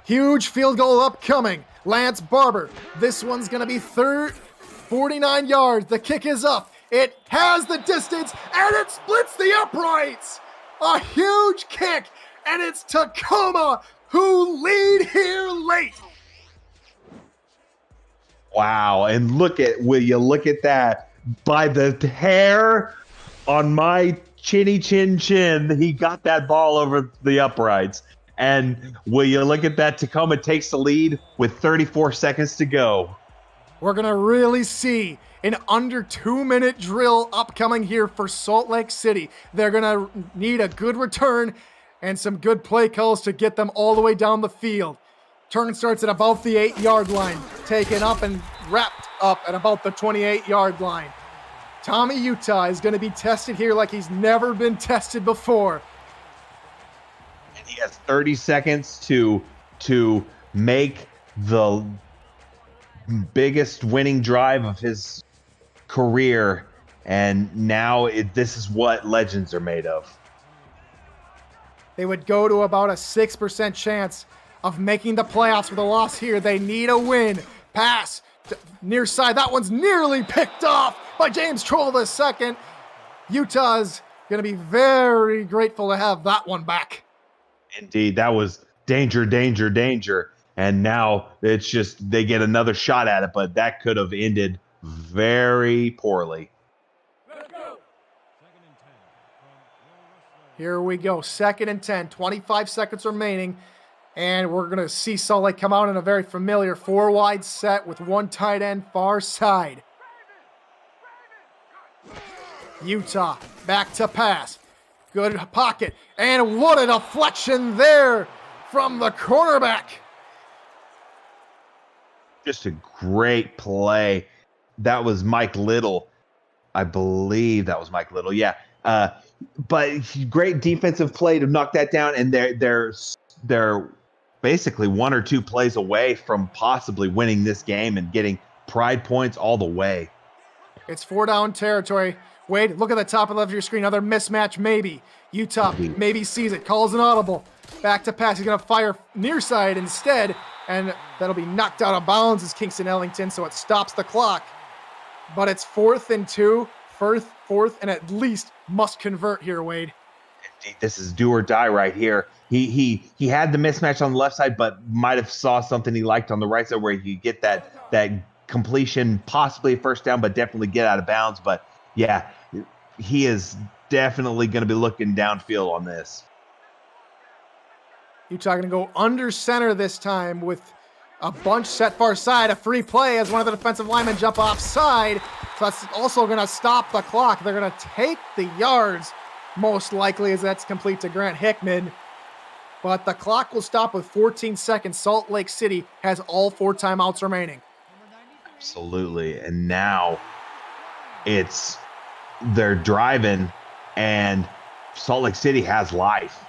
Huge field goal upcoming. Lance Barber. This one's going to be 49 yards. The kick is up. It has the distance, and it splits the uprights. A huge kick, and it's Tacoma who lead here late. Wow, and will you look at that? By the hair on my chinny chin, he got that ball over the uprights. And will you look at that? Tacoma takes the lead with 34 seconds to go. We're going to really see an under 2-minute drill upcoming here for Salt Lake City. They're going to need a good return and some good play calls to get them all the way down the field. Turn starts at about the 8-yard line, taken up and wrapped up at about the 28-yard line. Tommy Utah is going to be tested here like he's never been tested before. And he has 30 seconds to make the biggest winning drive of his career, and now this is what legends are made of. They would go to about a 6% chance of making the playoffs with a loss here. They need a win. Pass to near side. That one's nearly picked off by James Troll II. Utah's going to be very grateful to have that one back. Indeed, that was danger. And now it's just they get another shot at it, but that could have ended very poorly. Here we go. 2nd and 10. 25 seconds remaining. And we're going to see Salt Lake come out in a very familiar 4-wide set with 1 tight end far side. Utah back to pass. Good pocket. And what a deflection there from the cornerback. Just a great play. That was Mike Little. I believe that was Mike Little. Yeah. But great defensive play to knock that down. And they're basically 1 or 2 plays away from possibly winning this game and getting pride points all the way. It's 4-down territory. Wade, look at the top left of your screen. Another mismatch, maybe. Utah maybe sees it, calls an audible. Back to pass. He's going to fire near side instead, and that'll be knocked out of bounds as Kingston Ellington, so it stops the clock. But it's 4th and 2, fourth, and at least must convert here, Wade. Indeed, this is do or die right here. He had the mismatch on the left side, but might have saw something he liked on the right side where you get that completion, possibly a first down, but definitely get out of bounds. But yeah, he is definitely going to be looking downfield on this. Utah going to go under center this time with a bunch set far side. A free play as one of the defensive linemen jump offside. So that's also going to stop the clock. They're going to take the yards, most likely, as that's complete to Grant Hickman. But the clock will stop with 14 seconds. Salt Lake City has all 4 timeouts remaining. Absolutely. And now they're driving, and Salt Lake City has life.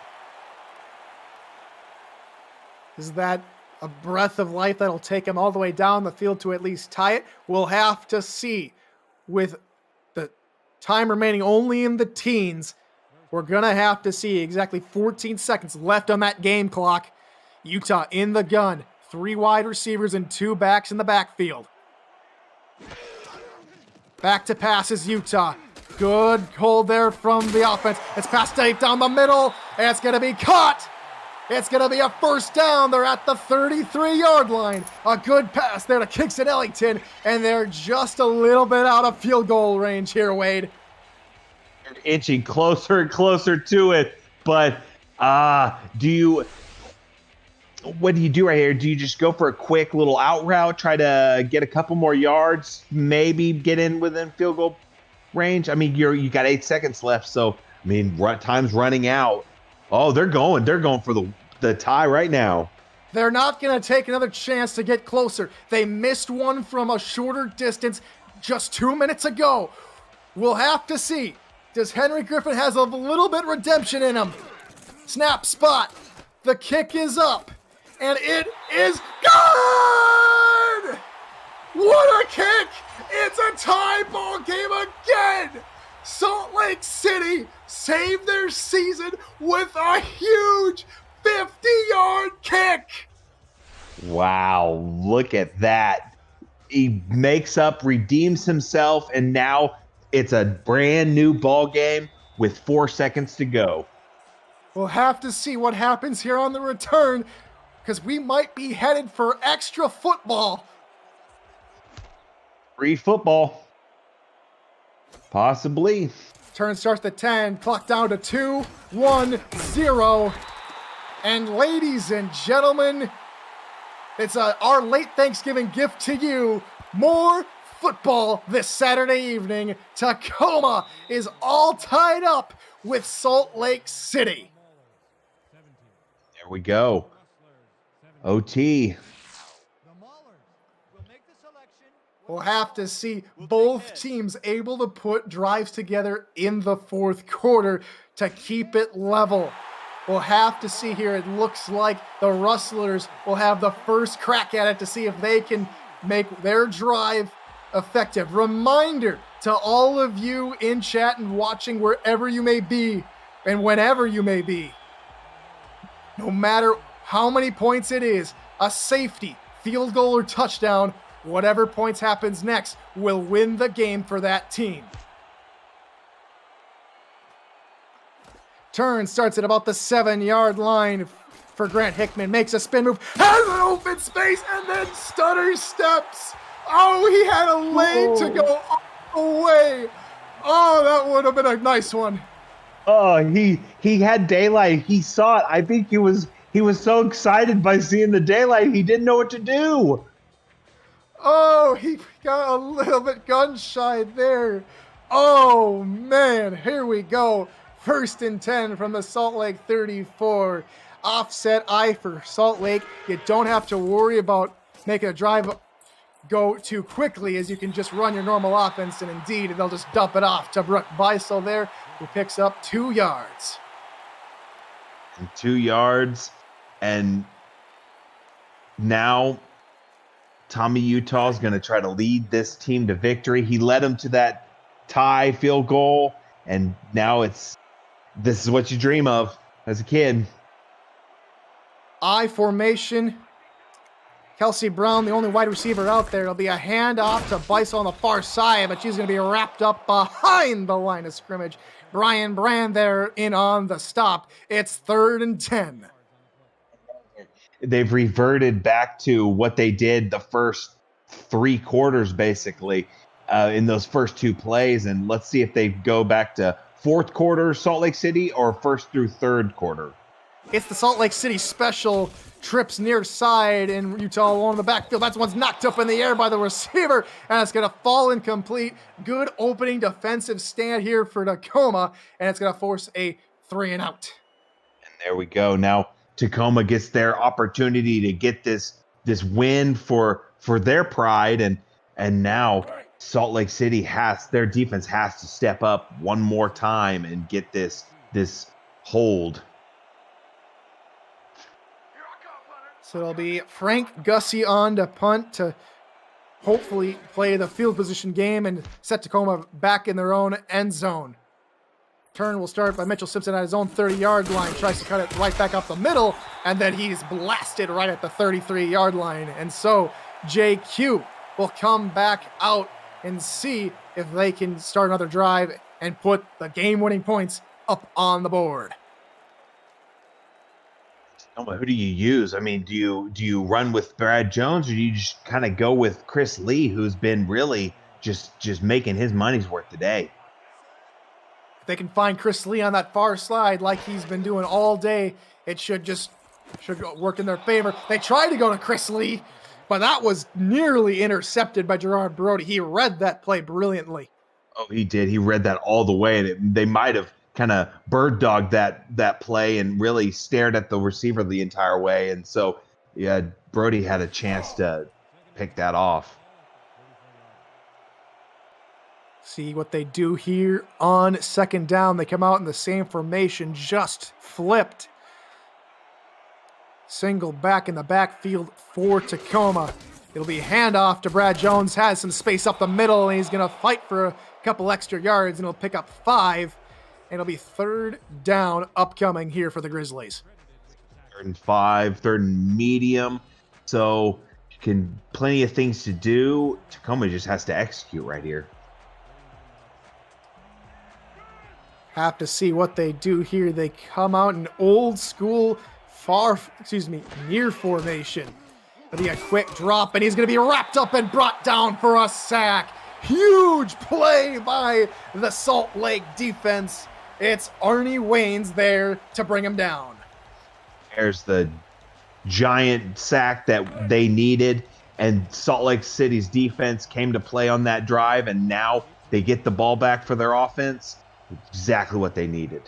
Is that a breath of life that'll take him all the way down the field to at least tie it? We'll have to see. With the time remaining only in the teens, we're going to have to see. Exactly 14 seconds left on that game clock. Utah in the gun. 3 wide receivers and 2 backs in the backfield. Back to passes Utah. Good hold there from the offense. It's passed deep down the middle, and it's going to be caught. It's going to be a first down. They're at the 33-yard line. A good pass there to Kingston Ellington, and they're just a little bit out of field goal range here, Wade. You're inching closer and closer to it, but what do you do right here? Do you just go for a quick little out route, try to get a couple more yards, maybe get in within field goal range? I mean, you got 8 seconds left, so I mean, time's running out. Oh, they're going for the tie right now. They're not going to take another chance to get closer. They missed one from a shorter distance just 2 minutes ago. We'll have to see. Does Henry Griffin has a little bit redemption in him? Snap spot. The kick is up. And it is good! What a kick! It's a tie ball game again! Salt Lake City saved their season with a huge 50-yard kick. Wow, look at that. He makes up, redeems himself, and now it's a brand new ball game with 4 seconds to go. We'll have to see what happens here on the return, because we might be headed for extra football. Free football. Possibly. Turn starts at 10, clock down to 2, 1, 0. And ladies and gentlemen, it's our late Thanksgiving gift to you. More football this Saturday evening. Tacoma is all tied up with Salt Lake City. There we go. OT. We'll have to see both teams able to put drives together in the fourth quarter to keep it level. We'll have to see here. It looks like the Rustlers will have the first crack at it to see if they can make their drive effective. Reminder to all of you in chat and watching wherever you may be and whenever you may be. No matter how many points it is, a safety, field goal, or touchdown, whatever points happens next will win the game for that team. Turn starts at about the 7-yard line for Grant Hickman. Makes a spin move, has an open space, and then stutter steps Oh, he had a lane to go all the way. Oh, that would have been a nice one. Oh, he had daylight. He saw it. I think he was so excited by seeing the daylight, he didn't know what to do. Oh, he got a little bit gun shy there. Oh, man, here we go. 1st and 10 from the Salt Lake 34. Offset I for Salt Lake. You don't have to worry about making a drive go too quickly, as you can just run your normal offense, and indeed, they'll just dump it off to Brooke Beisel there, who picks up 2 yards. 2 yards, and now Tommy Utah is going to try to lead this team to victory. He led them to that tie field goal, and now this is what you dream of as a kid. I formation. Kelsey Brown, the only wide receiver out there. It'll be a handoff to Beisel on the far side, but she's going to be wrapped up behind the line of scrimmage. Brian Brand there in on the stop. It's 3rd and 10. They've reverted back to what they did the first 3 quarters, basically, in those first 2 plays. And let's see if they go back to 4th quarter Salt Lake City or 1st through 3rd quarter. It's the Salt Lake City special. Trips near side, and Utah along the backfield. That's one's knocked up in the air by the receiver, and it's going to fall incomplete. Good opening defensive stand here for Tacoma, and it's going to force a 3 and out. And there we go. Now Tacoma gets their opportunity to get this win for their pride, and now Salt Lake City their defense has to step up one more time and get this hold. So it'll be Frank Gussie on to punt to hopefully play the field position game and set Tacoma back in their own end zone. Turn will start by Mitchell Simpson at his own 30-yard line. Tries to cut it right back up the middle, and then he's blasted right at the 33-yard line. And so JQ will come back out and see if they can start another drive and put the game-winning points up on the board. Who do you use? I mean, do you run with Brad Jones, or do you just kind of go with Chris Lee, who's been really just making his money's worth today? If they can find Chris Lee on that far slide like he's been doing all day, it should work in their favor. They tried to go to Chris Lee, but that was nearly intercepted by Gerard Brody. He read that play brilliantly. Oh, he did. He read that all the way, and they might have kind of bird dogged that play and really stared at the receiver the entire way. And so, yeah, Brody had a chance to pick that off. See what they do here on 2nd down. They come out in the same formation, just flipped. Single back in the backfield for Tacoma. It'll be handoff to Brad Jones, has some space up the middle, and he's going to fight for a couple extra yards, and he'll pick up 5. And it'll be 3rd down upcoming here for the Grizzlies. 3rd and 5, 3rd and medium. So plenty of things to do. Tacoma just has to execute right here. Have to see what they do here. They come out in old school near formation. It'll be a quick drop, and he's going to be wrapped up and brought down for a sack. Huge play by the Salt Lake defense. It's Arnie Waynes there to bring him down. There's the giant sack that they needed, and Salt Lake City's defense came to play on that drive, and now they get the ball back for their offense. Exactly what they needed.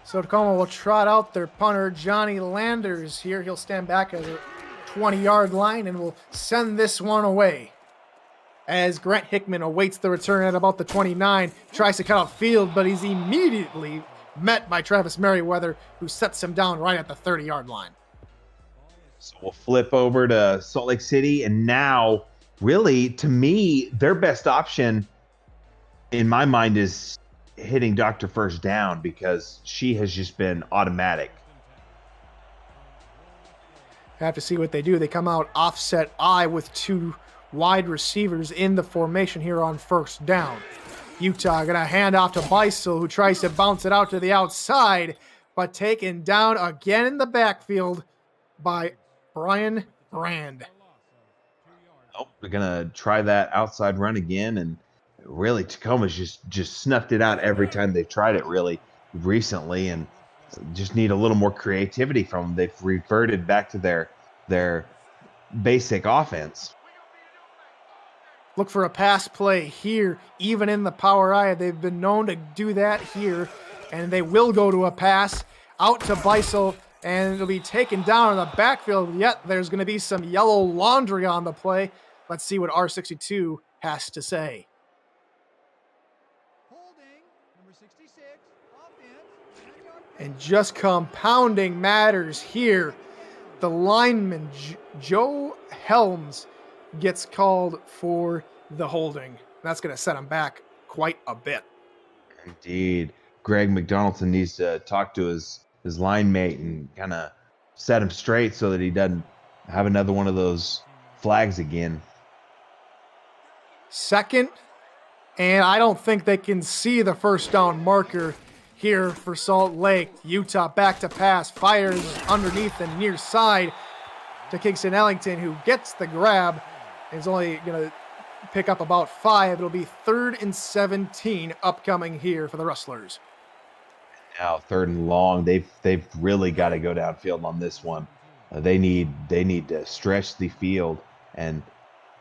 So Tacoma will trot out their punter, Johnny Landers here. He'll stand back at the 20-yard line and will send this one away. As Grant Hickman awaits the return at about the 29, tries to cut out field, but he's immediately met by Travis Merriweather, who sets him down right at the 30-yard line. So we'll flip over to Salt Lake City, and now, really, to me, their best option, in my mind, is hitting Dr. First Down, because she has just been automatic. Have to see what they do. They come out offset I with 2 wide receivers in the formation here on 1st down. Utah going to hand off to Beisel, who tries to bounce it out to the outside, but taken down again in the backfield by Brian Brand. Oh, they're gonna try that outside run again, and really Tacoma's just snuffed it out every time they've tried it really recently, and just need a little more creativity from them. They've reverted back to their basic offense. Look for a pass play here, even in the power I. They've been known to do that here, and they will go to a pass out to Beisel, and it'll be taken down in the backfield. Yet there's going to be some yellow laundry on the play. Let's see what R62 has to say. Holding, number 66, offense. And just compounding matters here, the lineman, Joe Helms, gets called for the holding. That's going to set him back quite a bit. Indeed. Greg McDonaldson needs to talk to his line mate and kind of set him straight so that he doesn't have another one of those flags again. Second, and I don't think they can see the first down marker here for Salt Lake. Utah back to pass, fires underneath and near side to Kingston Ellington, who gets the grab. Is only going to pick up about 5. It'll be 3rd and 17 upcoming here for the Rustlers. Now 3rd and long. They've really got to go downfield on this one. They need to stretch the field, and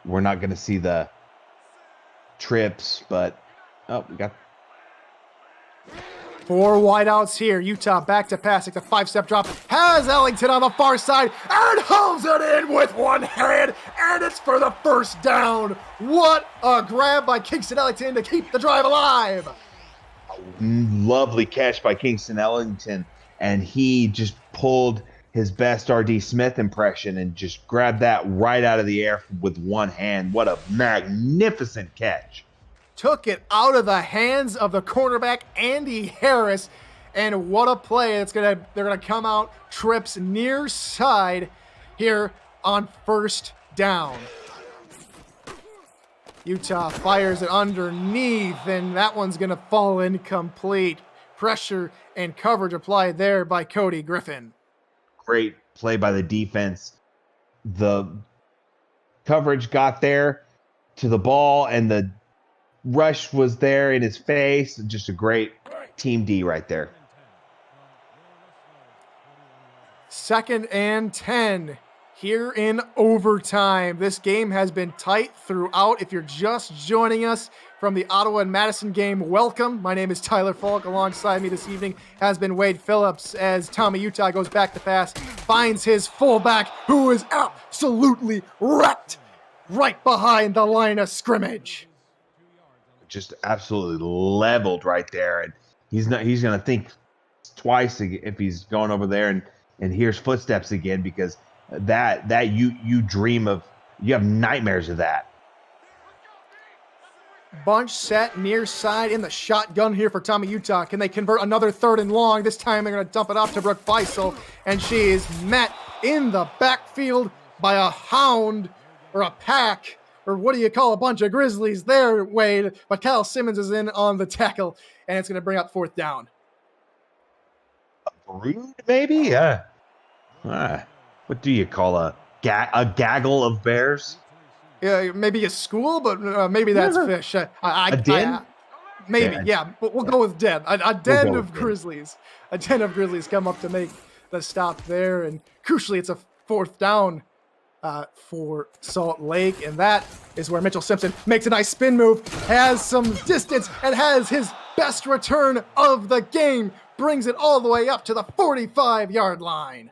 we're not going to see the trips, but we got 4 wideouts here. Utah back to pass. It's a 5-step drop. Has Ellington on the far side and holds it in with one hand, and it's for the first down. What a grab by Kingston Ellington to keep the drive alive. Lovely catch by Kingston Ellington, and he just pulled his best R.D. Smith impression and just grabbed that right out of the air with one hand. What a magnificent catch. Took it out of the hands of the cornerback, Andy Harris, and what a play. They're gonna come out trips near side here on 1st down. Utah fires it underneath, and that one's gonna fall incomplete. Pressure and coverage applied there by Cody Griffin. Great play by the defense. The coverage got there to the ball, and the rush was there in his face. Just a great team D right there. 2nd and 10 here in overtime. This game has been tight throughout. If you're just joining us from the Ottawa and Madison game, welcome. My name is Tyler Falk. Alongside me this evening has been Wade Phillips as Tommy Utah goes back to pass, finds his fullback, who is absolutely wrecked right behind the line of scrimmage. Just absolutely leveled right there, and he's going to think twice if he's going over there and hears footsteps again, because that you dream of, you have nightmares of that. Bunch set near side in the shotgun here for Tommy Utah. Can they convert another 3rd and long? This time they're going to dump it off to Brooke Beisel, and she is met in the backfield by a hound or a pack, or what do you call a bunch of Grizzlies there, Wade? But Kyle Simmons is in on the tackle, and it's going to bring up 4th down. A brood, maybe? Yeah. What do you call a gaggle of bears? Yeah, maybe a school, but maybe that's fish. A den? Maybe, yeah. But we'll go with den. A den go of with den. Grizzlies. A den of Grizzlies come up to make the stop there, and crucially, it's a 4th down for Salt Lake, and that is where Mitchell Simpson makes a nice spin move, has some distance, and has his best return of the game, brings it all the way up to the 45-yard line.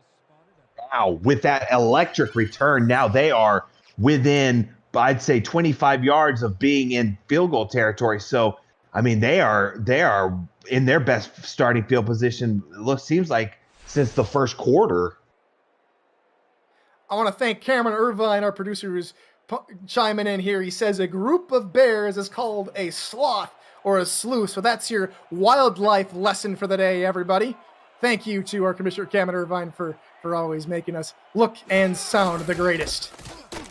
Wow, with that electric return, now they are within, I'd say, 25 yards of being in field goal territory. So, I mean, they are in their best starting field position, seems like, since the first quarter. I want to thank Cameron Irvine, our producer, who's chiming in here. He says a group of bears is called a sloth or a sleuth. So that's your wildlife lesson for the day, everybody. Thank you to our commissioner, Cameron Irvine, for always making us look and sound the greatest.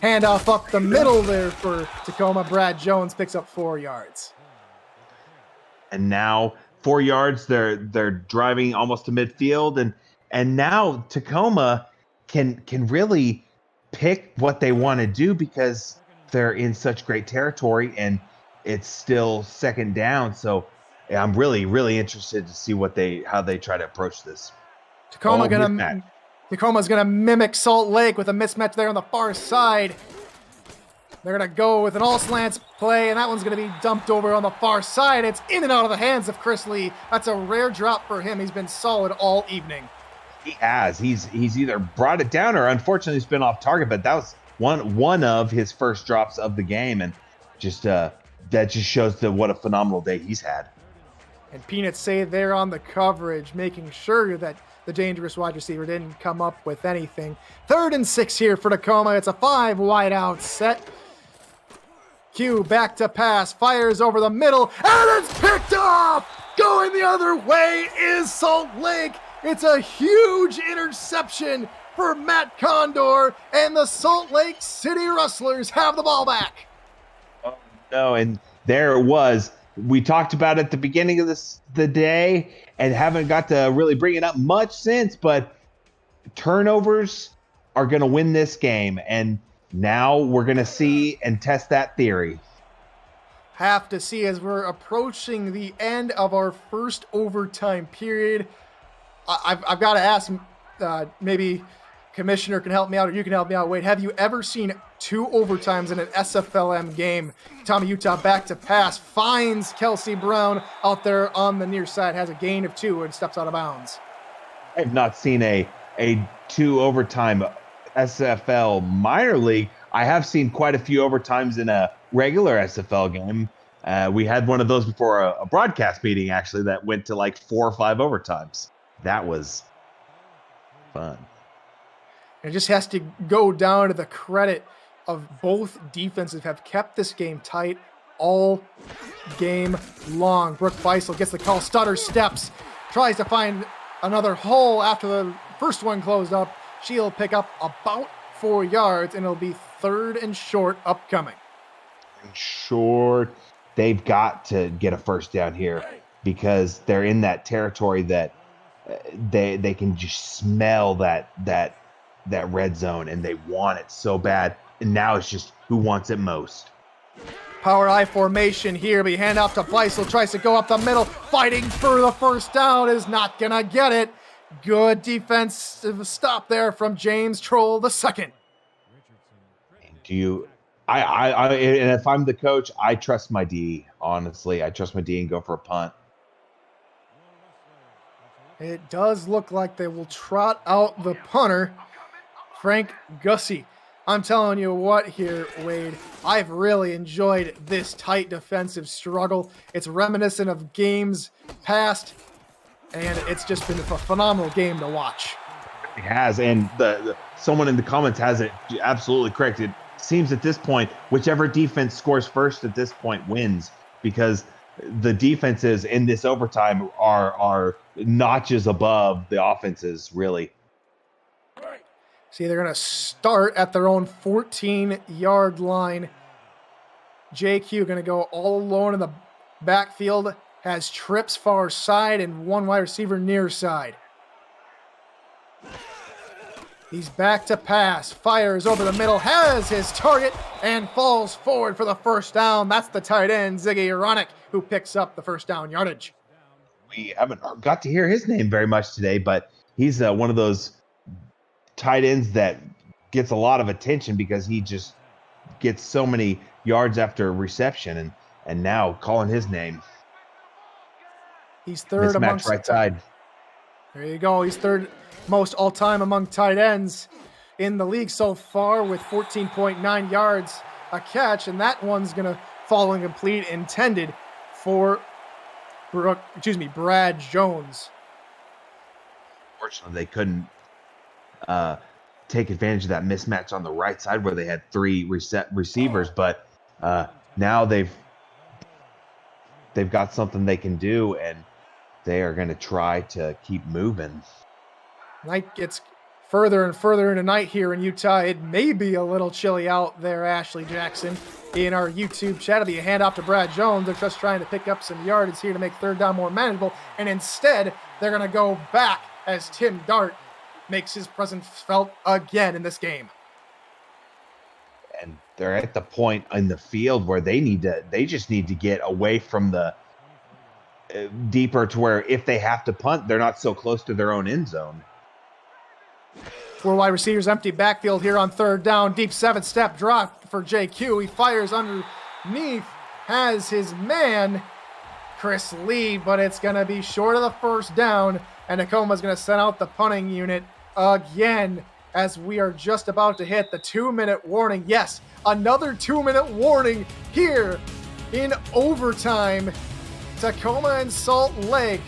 Handoff up the middle there for Tacoma. Brad Jones picks up 4 yards. And now 4 yards, they're driving almost to midfield, and now Tacoma can really pick what they want to do, because they're in such great territory and it's still second down. So I'm really, really interested to see how they try to approach this. Tacoma's gonna mimic Salt Lake with a mismatch there on the far side. They're gonna go with an all slants play, and that one's gonna be dumped over on the far side. It's in and out of the hands of Chris Lee. That's a rare drop for him. He's been solid all evening. He has. He's either brought it down or unfortunately he's been off target, but that was one of his first drops of the game, and just that just shows what a phenomenal day he's had. And Peanuts say they're on the coverage, making sure that the dangerous wide receiver didn't come up with anything. 3rd and 6 here for Tacoma. It's a 5 wide out set. Q back to pass, fires over the middle, and it's picked off! Going the other way is Salt Lake. It's a huge interception for Matt Condor, and the Salt Lake City Rustlers have the ball back. Oh, no, and there it was. We talked about it at the beginning of the day and haven't got to really bring it up much since, but turnovers are going to win this game, and now we're going to see and test that theory. Have to see as we're approaching the end of our first overtime period. I've got to ask, maybe Commissioner can help me out, or you can help me out. Wade, have you ever seen 2 overtimes in an SFLm game? Tommy Utah back to pass, finds Kelsey Brown out there on the near side, has a gain of 2 and steps out of bounds. I've not seen a 2 overtime SFL minor league. I have seen quite a few overtimes in a regular SFL game. We had one of those before a broadcast meeting, actually, that went to like 4 or 5 overtimes. That was fun. It just has to go down to the credit of both defenses have kept this game tight all game long. Brooke Beisel gets the call, stutter steps, tries to find another hole after the first one closed up. She'll pick up about 4 yards, and it'll be 3rd and short upcoming. Short. They've got to get a first down here because they're in that territory that they can just smell that red zone, and they want it so bad. And now it's just who wants it most. Power I formation here. We hand off to Beisel, tries to go up the middle, fighting for the first down, is not gonna get it. Good defensive stop there from James Troll II. And if I'm the coach, I trust my D. Honestly, I trust my D and go for a punt. It does look like they will trot out the punter, Frank Gussie. I'm telling you what here, Wade, I've really enjoyed this tight defensive struggle. It's reminiscent of games past, and it's just been a phenomenal game to watch. It has, and someone in the comments has it absolutely correct. It seems at this point, whichever defense scores first at this point wins, because the defenses in this overtime are notches above the offenses, really. See, they're going to start at their own 14-yard line. JQ going to go all alone in the backfield, has trips far side and 1 wide receiver near side. He's back to pass, fires over the middle, has his target, and falls forward for the first down. That's the tight end, Ziggy Aronik, who picks up the first down yardage. We haven't got to hear his name very much today, but he's one of those tight ends that gets a lot of attention because he just gets so many yards after reception, and now calling his name. He's third mismatch amongst right side. There you go. He's third most all-time among tight ends in the league so far with 14.9 yards a catch, and that one's going to fall incomplete, intended for Brad Jones. Fortunately, they couldn't take advantage of that mismatch on the right side where they had 3 receivers, but now they've got something they can do, and they are going to try to keep moving. Night gets further and further into night here in Utah. It may be a little chilly out there, Ashley Jackson. In our YouTube chat, it'll be a handoff to Brad Jones. They're just trying to pick up some yardage here to make third down more manageable, and instead they're going to go back as Tim Dart makes his presence felt again in this game. And they're at the point in the field where they just need to get away from the deeper to where if they have to punt, they're not so close to their own end zone. 4 wide receivers, empty backfield here on 3rd down. Deep 7-step drop for JQ. He fires underneath, has his man, Chris Lee, but it's going to be short of the 1st down, and Tacoma's going to send out the punting unit again as we are just about to hit the 2-minute warning. Yes, another 2-minute warning here in overtime. Tacoma and Salt Lake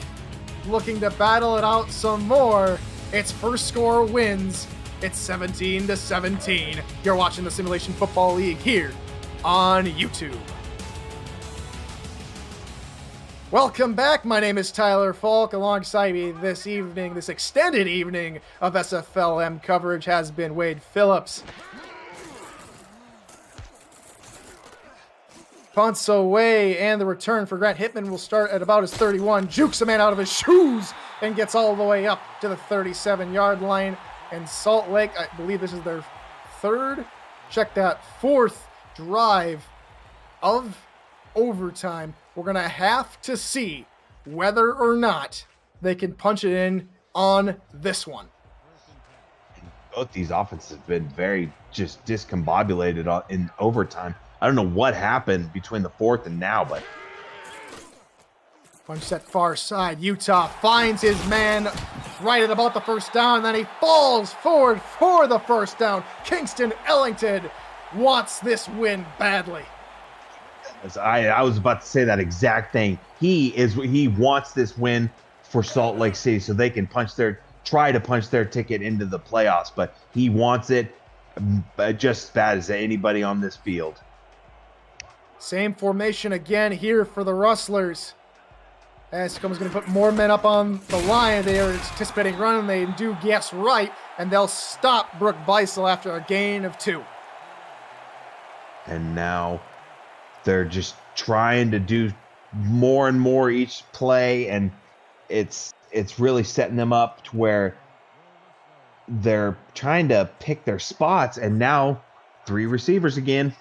looking to battle it out some more. Its first score wins. It's 17-17. You're watching the Simulation Football League here on YouTube. Welcome back. My name is Tyler Falk. Alongside me this evening, this extended evening of SFLm coverage has been Wade Phillips. Punts away, and the return for Grant Hittman will start at about his 31. Jukes a man out of his shoes and gets all the way up to the 37-yard line. And Salt Lake, I believe this is their 4th drive of overtime. We're going to have to see whether or not they can punch it in on this one. Both these offenses have been very just discombobulated in overtime. I don't know what happened between the 4th and now, but punch that far side. Utah finds his man right at about the 1st down, then he falls forward for the 1st down. Kingston Ellington wants this win badly. I was about to say that exact thing. He wants this win for Salt Lake City so they can try to punch their ticket into the playoffs, but he wants it just as bad as anybody on this field. Same formation again here for the Rustlers. As Tacoma's going to put more men up on the line. They are anticipating running. They do guess right, and they'll stop Brooke Beisel after a gain of 2. And now they're just trying to do more and more each play, and it's really setting them up to where they're trying to pick their spots, and now 3 receivers again.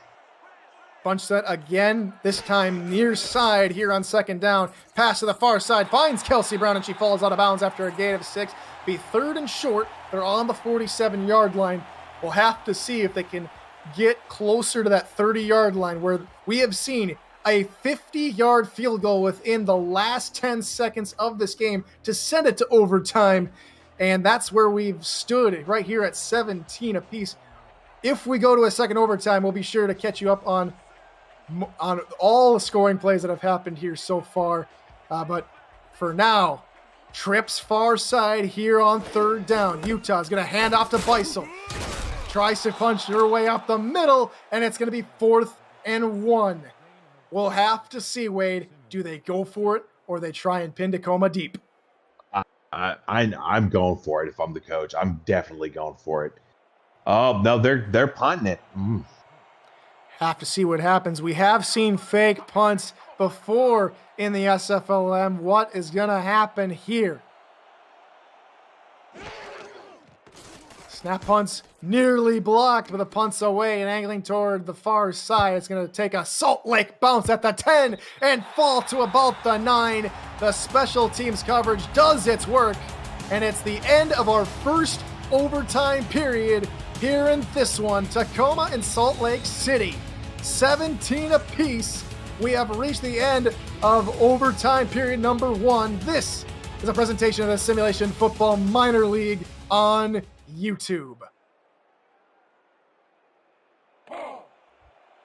Bunch set again, this time near side here on 2nd down. Pass to the far side, finds Kelsey Brown, and she falls out of bounds after a gain of 6. Be 3rd and short. They're on the 47-yard line. We'll have to see if they can get closer to that 30-yard line, where we have seen a 50-yard field goal within the last 10 seconds of this game to send it to overtime. And that's where we've stood, right here at 17 apiece. If we go to a second overtime, we'll be sure to catch you up on all the scoring plays that have happened here so far. But for now, trips far side here on 3rd down. Utah's going to hand off to Beisel. Tries to punch her way up the middle, and it's going to be 4th and 1. We'll have to see, Wade. Do they go for it, or they try and pin Tacoma deep? I'm going for it if I'm the coach. I'm definitely going for it. Oh, no, they're punting it. Have to see what happens. We have seen fake punts before in the SFLm. What is going to happen here? Snap punts nearly blocked, but the punt's away and angling toward the far side. It's going to take a Salt Lake bounce at the 10 and fall to about the 9. The special teams coverage does its work, and it's the end of our first overtime period here in this one. Tacoma and Salt Lake City, 17 apiece. We have reached the end of overtime period number 1. This is a presentation of the Simulation Football Minor League on YouTube.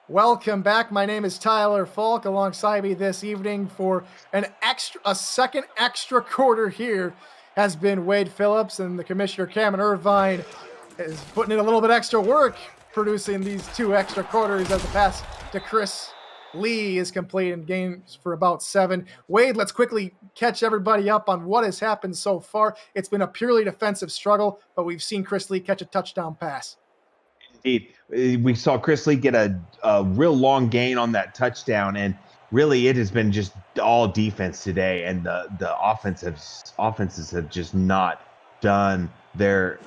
Welcome back. My name is Tyler Falk. Alongside me this evening for a second extra quarter here has been Wade Phillips, and the commissioner Cameron Irvine is putting in a little bit extra work producing these 2 extra quarters as the pass to Chris Lee is complete and gains for about 7. Wade, let's quickly catch everybody up on what has happened so far. It's been a purely defensive struggle, but we've seen Chris Lee catch a touchdown pass. Indeed. We saw Chris Lee get a real long gain on that touchdown, and really it has been just all defense today, and the offenses have just not done their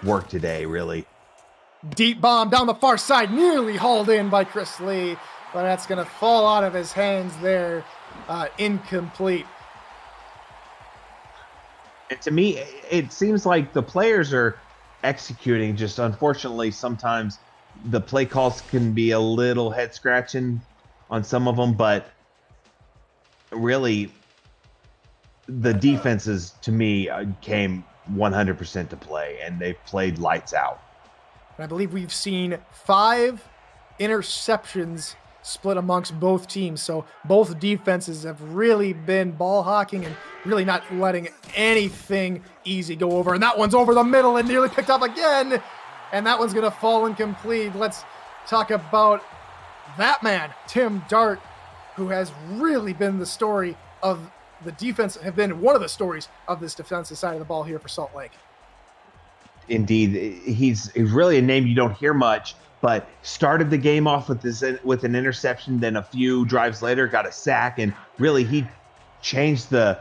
work today, really. Deep bomb down the far side, nearly hauled in by Chris Lee, but that's going to fall out of his hands there. Incomplete. And to me, it seems like the players are executing. Just unfortunately, sometimes the play calls can be a little head scratching on some of them, but really, the defenses to me came 100% to play, and they played lights out. I believe we've seen 5 interceptions split amongst both teams. So both defenses have really been ball hawking and really not letting anything easy go over. And that one's over the middle and nearly picked up again. And that one's going to fall incomplete. Let's talk about that man, Tim Dart, who has really been the story of the defense, have been one of the stories of this defensive side of the ball here for Salt Lake. Indeed, he's really a name you don't hear much, but started the game off with an interception, then a few drives later got a sack, and really he changed the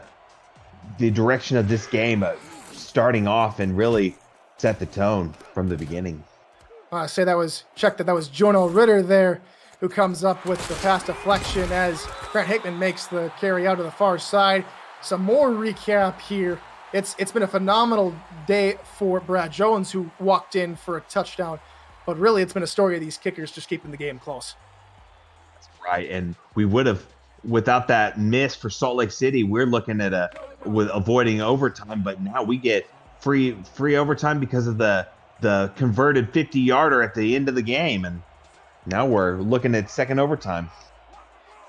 direction of this game starting off and really set the tone from the beginning. That was Jonah Ritter there who comes up with the pass deflection as Grant Hickman makes the carry out to the far side. Some more recap here. It's been a phenomenal day for Brad Jones, who walked in for a touchdown, but really it's been a story of these kickers just keeping the game close. That's right, and we would have, without that miss for Salt Lake City, we're looking at with avoiding overtime, but now we get free overtime because of the converted 50-yarder at the end of the game, and now we're looking at second overtime.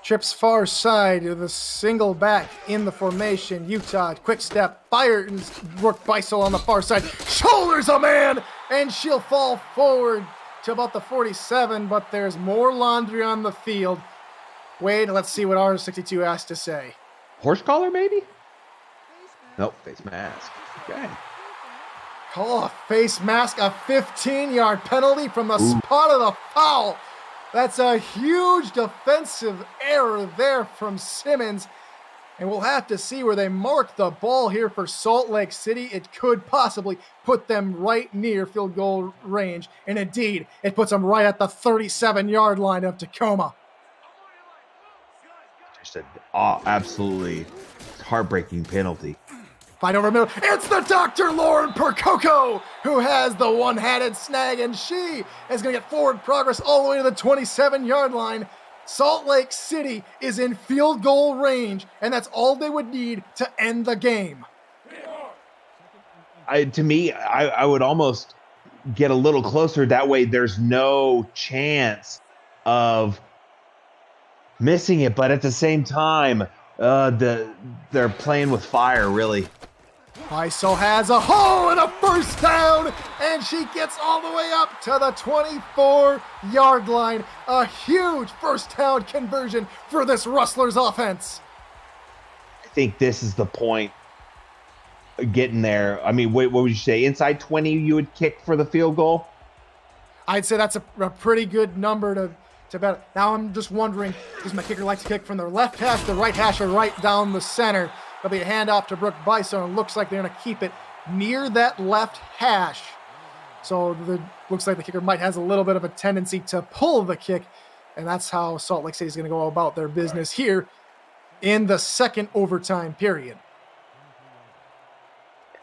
Trips far side with a single back in the formation. Utah, quick step, fires Brooke Beisel on the far side, shoulders a man, and she'll fall forward to about the 47, but there's more laundry on the field. Wade, let's see what R62 has to say. Horse collar, maybe? Nope, face mask. Okay. Call a face mask, a 15-yard penalty from the spot of the foul. That's a huge defensive error there from Simmons. And we'll have to see where they mark the ball here for Salt Lake City. It could possibly put them right near field goal range. And indeed, it puts them right at the 37-yard line of Tacoma. Just an absolutely heartbreaking penalty. If I don't remember, it's the Dr. Lauren Percoco who has the one-handed snag, and she is going to get forward progress all the way to the 27-yard line. Salt Lake City is in field goal range, and that's all they would need to end the game. To me, I would almost get a little closer. That way there's no chance of missing it, but at the same time, they're playing with fire, really. Beisel has a hole and a first down, and she gets all the way up to the 24-yard line. A huge first down conversion for this Rustlers offense. I think this is the point, getting there. I mean, what would you say? Inside 20, you would kick for the field goal? I'd say that's a pretty good number to bet. Now I'm just wondering, does my kicker like to kick from the left hash, the right hash, or right down the center? There'll be a handoff to Brooke Beisel, and looks like they're going to keep it near that left hash. So looks like the kicker might has a little bit of a tendency to pull the kick, and that's how Salt Lake City is going to go about their business here in the second overtime period.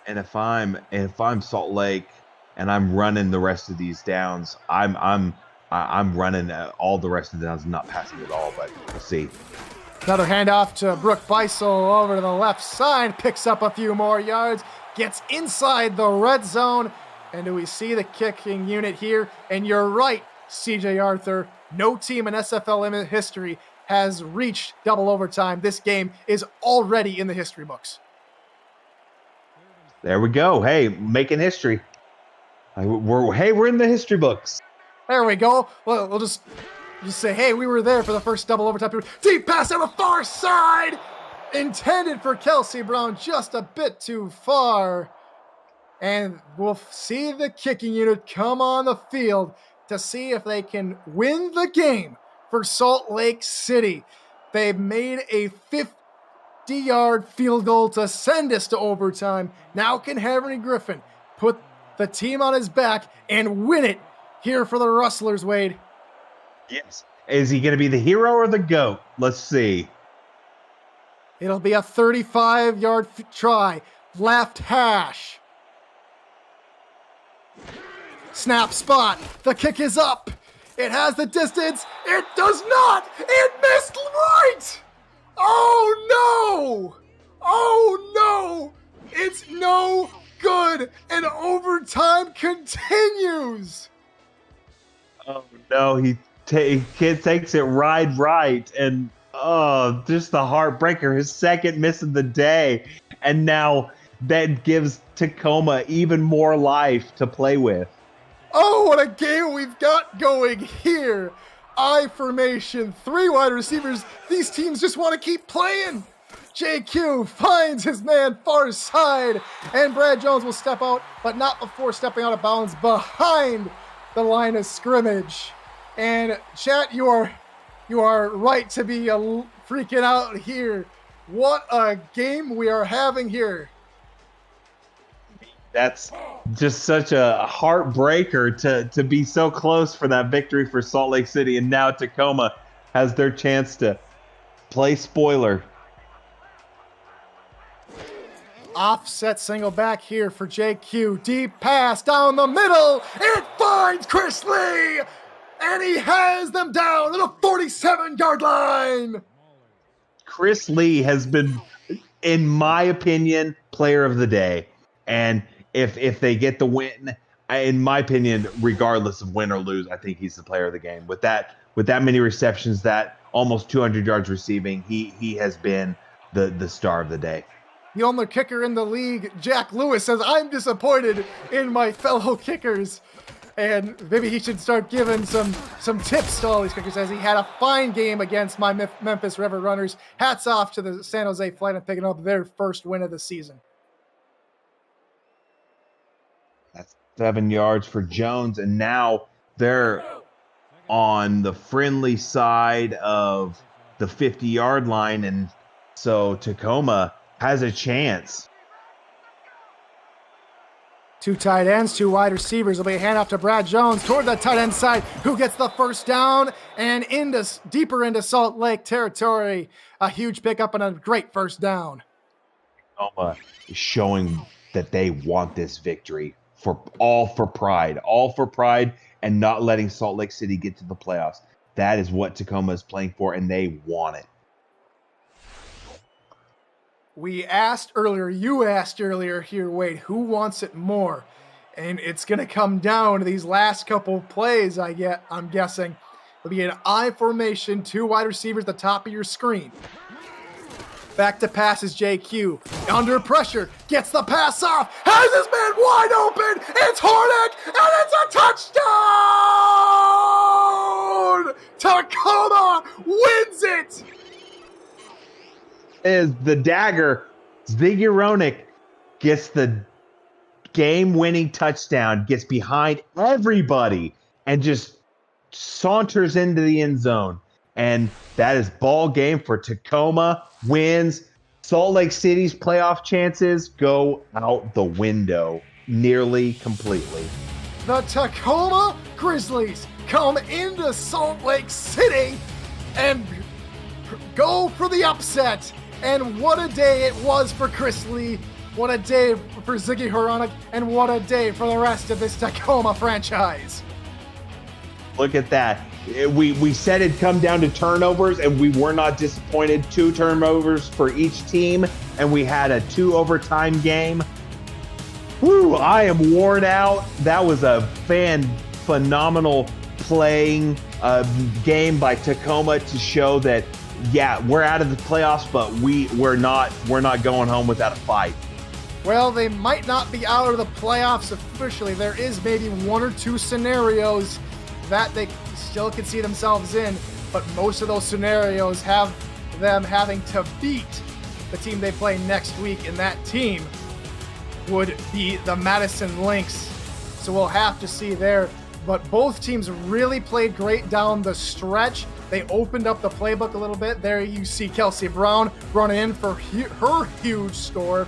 And if I'm Salt Lake and I'm running the rest of these downs, I'm running all the rest of the downs, not passing at all, but we'll see. Another handoff to Brooke Beisel over to the left side, picks up a few more yards, gets inside the red zone, and do we see the kicking unit here? And you're right, CJ Arthur, no team in SFLm history has reached double overtime. This game is already in the history books. There we go. Hey, making history. We're in the history books. There we go. Well, we'll just say, hey, we were there for the first double overtime period. Deep pass on the far side, intended for Kelsey Brown, just a bit too far. And we'll see the kicking unit come on the field to see if they can win the game for Salt Lake City. They've made a 50-yard field goal to send us to overtime. Now can Henry Griffin put the team on his back and win it here for the Rustlers, Wade. Yes. Is he going to be the hero or the GOAT? Let's see. It'll be a 35-yard try. Left hash. Snap spot. The kick is up. It has the distance. It does not. It missed right. Oh, no. Oh, no. It's no good. And overtime continues. Oh, no. He takes it right. And, oh, just the heartbreaker. His second miss of the day. And now that gives Tacoma even more life to play with. Oh, what a game we've got going here. I formation, 3 wide receivers. These teams just want to keep playing. JQ finds his man far side, and Brad Jones will step out, but not before stepping out of bounds behind the line of scrimmage. And chat, you are right to be freaking out here. What a game we are having here. That's just such a heartbreaker to be so close for that victory for Salt Lake City, and now Tacoma has their chance to play spoiler. Offset single back here for JQ. Deep pass down the middle. It finds Chris Lee, and he has them down at the 47-yard line. Chris Lee has been, in my opinion, player of the day. And if they get the win, in my opinion, regardless of win or lose, I think he's the player of the game. With that many receptions, that almost 200 yards receiving, he has been the star of the day. The only kicker in the league, Jack Lewis, says, I'm disappointed in my fellow kickers. And maybe he should start giving some tips to all these kickers, as he had a fine game against my Memphis River Runners. Hats off to the San Jose Flight and picking up their first win of the season. That's 7 yards for Jones, and now they're on the friendly side of the 50-yard line, and so Tacoma has a chance. 2 tight ends, 2 wide receivers. It'll be a handoff to Brad Jones toward the tight end side, who gets the first down and deeper into Salt Lake territory. A huge pickup and a great first down. Tacoma is showing that they want this victory for pride, and not letting Salt Lake City get to the playoffs. That is what Tacoma is playing for, and they want it. You asked earlier here, Wade, who wants it more? And it's going to come down to these last couple plays, I'm guessing. It'll be an I formation, 2 wide receivers at the top of your screen. Back to passes, JQ. Under pressure, gets the pass off, has his man wide open, it's Hornick, and it's a touchdown! Tacoma wins it! Is the dagger. Ziggy Ronick gets the game-winning touchdown, gets behind everybody, and just saunters into the end zone. And that is ball game for Tacoma. Wins. Salt Lake City's playoff chances go out the window nearly completely. The Tacoma Grizzlies come into Salt Lake City and go for the upset. And what a day it was for Chris Lee. What a day for Ziggy Horonic. And what a day for the rest of this Tacoma franchise. Look at that. We said it'd come down to turnovers, and we were not disappointed. 2 turnovers for each team, and we had a 2 overtime game. Woo, I am worn out. That was a phenomenal playing game by Tacoma to show that, yeah, we're out of the playoffs, but we're not going home without a fight. Well, they might not be out of the playoffs officially. There is maybe 1 or 2 scenarios that they still could see themselves in, but most of those scenarios have them having to beat the team they play next week, and that team would be the Madison Lynx. So we'll have to see there. But both teams really played great down the stretch. They opened up the playbook a little bit. There you see Kelsey Brown running in for her huge score.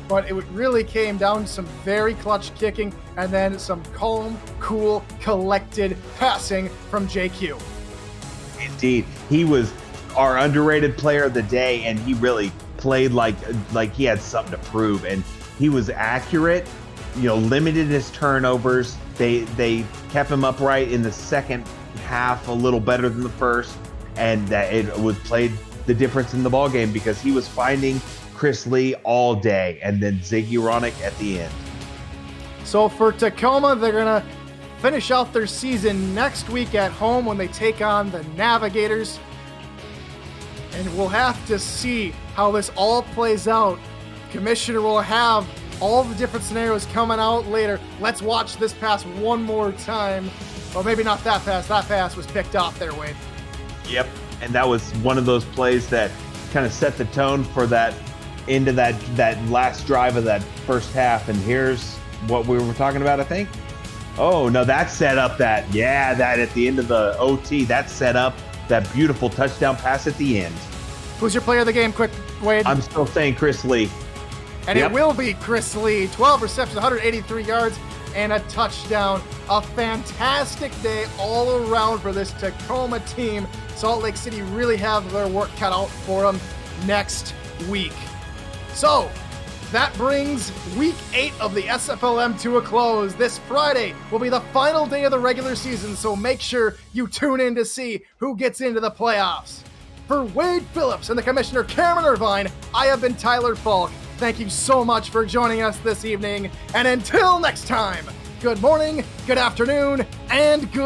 but it really came down to some very clutch kicking and then some calm, cool, collected passing from JQ. Indeed, he was our underrated player of the day, and he really played like he had something to prove. And he was accurate, limited his turnovers. They kept him upright in the second half a little better than the first, and that it was played the difference in the ball game because he was finding Chris Lee all day, and then Ziggy Ronick at the end. So for Tacoma, they're gonna finish out their season next week at home when they take on the Navigators. And we'll have to see how this all plays out. Commissioner will have all the different scenarios coming out later. Let's watch this pass one more time. Or maybe not that pass. That pass was picked off there, Wade. Yep, and that was one of those plays that kind of set the tone for that into that last drive of that first half. And here's what we were talking about, I think. Oh, no, that set up that at the end of the OT, that set up that beautiful touchdown pass at the end. Who's your player of the game, quick, Wade? I'm still saying Chris Lee. And It will be Chris Lee. 12 receptions, 183 yards, and a touchdown. A fantastic day all around for this Tacoma team. Salt Lake City really have their work cut out for them next week. So, that brings week 8 of the SFLm to a close. This Friday will be the final day of the regular season, so make sure you tune in to see who gets into the playoffs. For Wade Phillips and the Commissioner Cameron Irvine, I have been Tyler Falk. Thank you so much for joining us this evening, and until next time, good morning, good afternoon, and good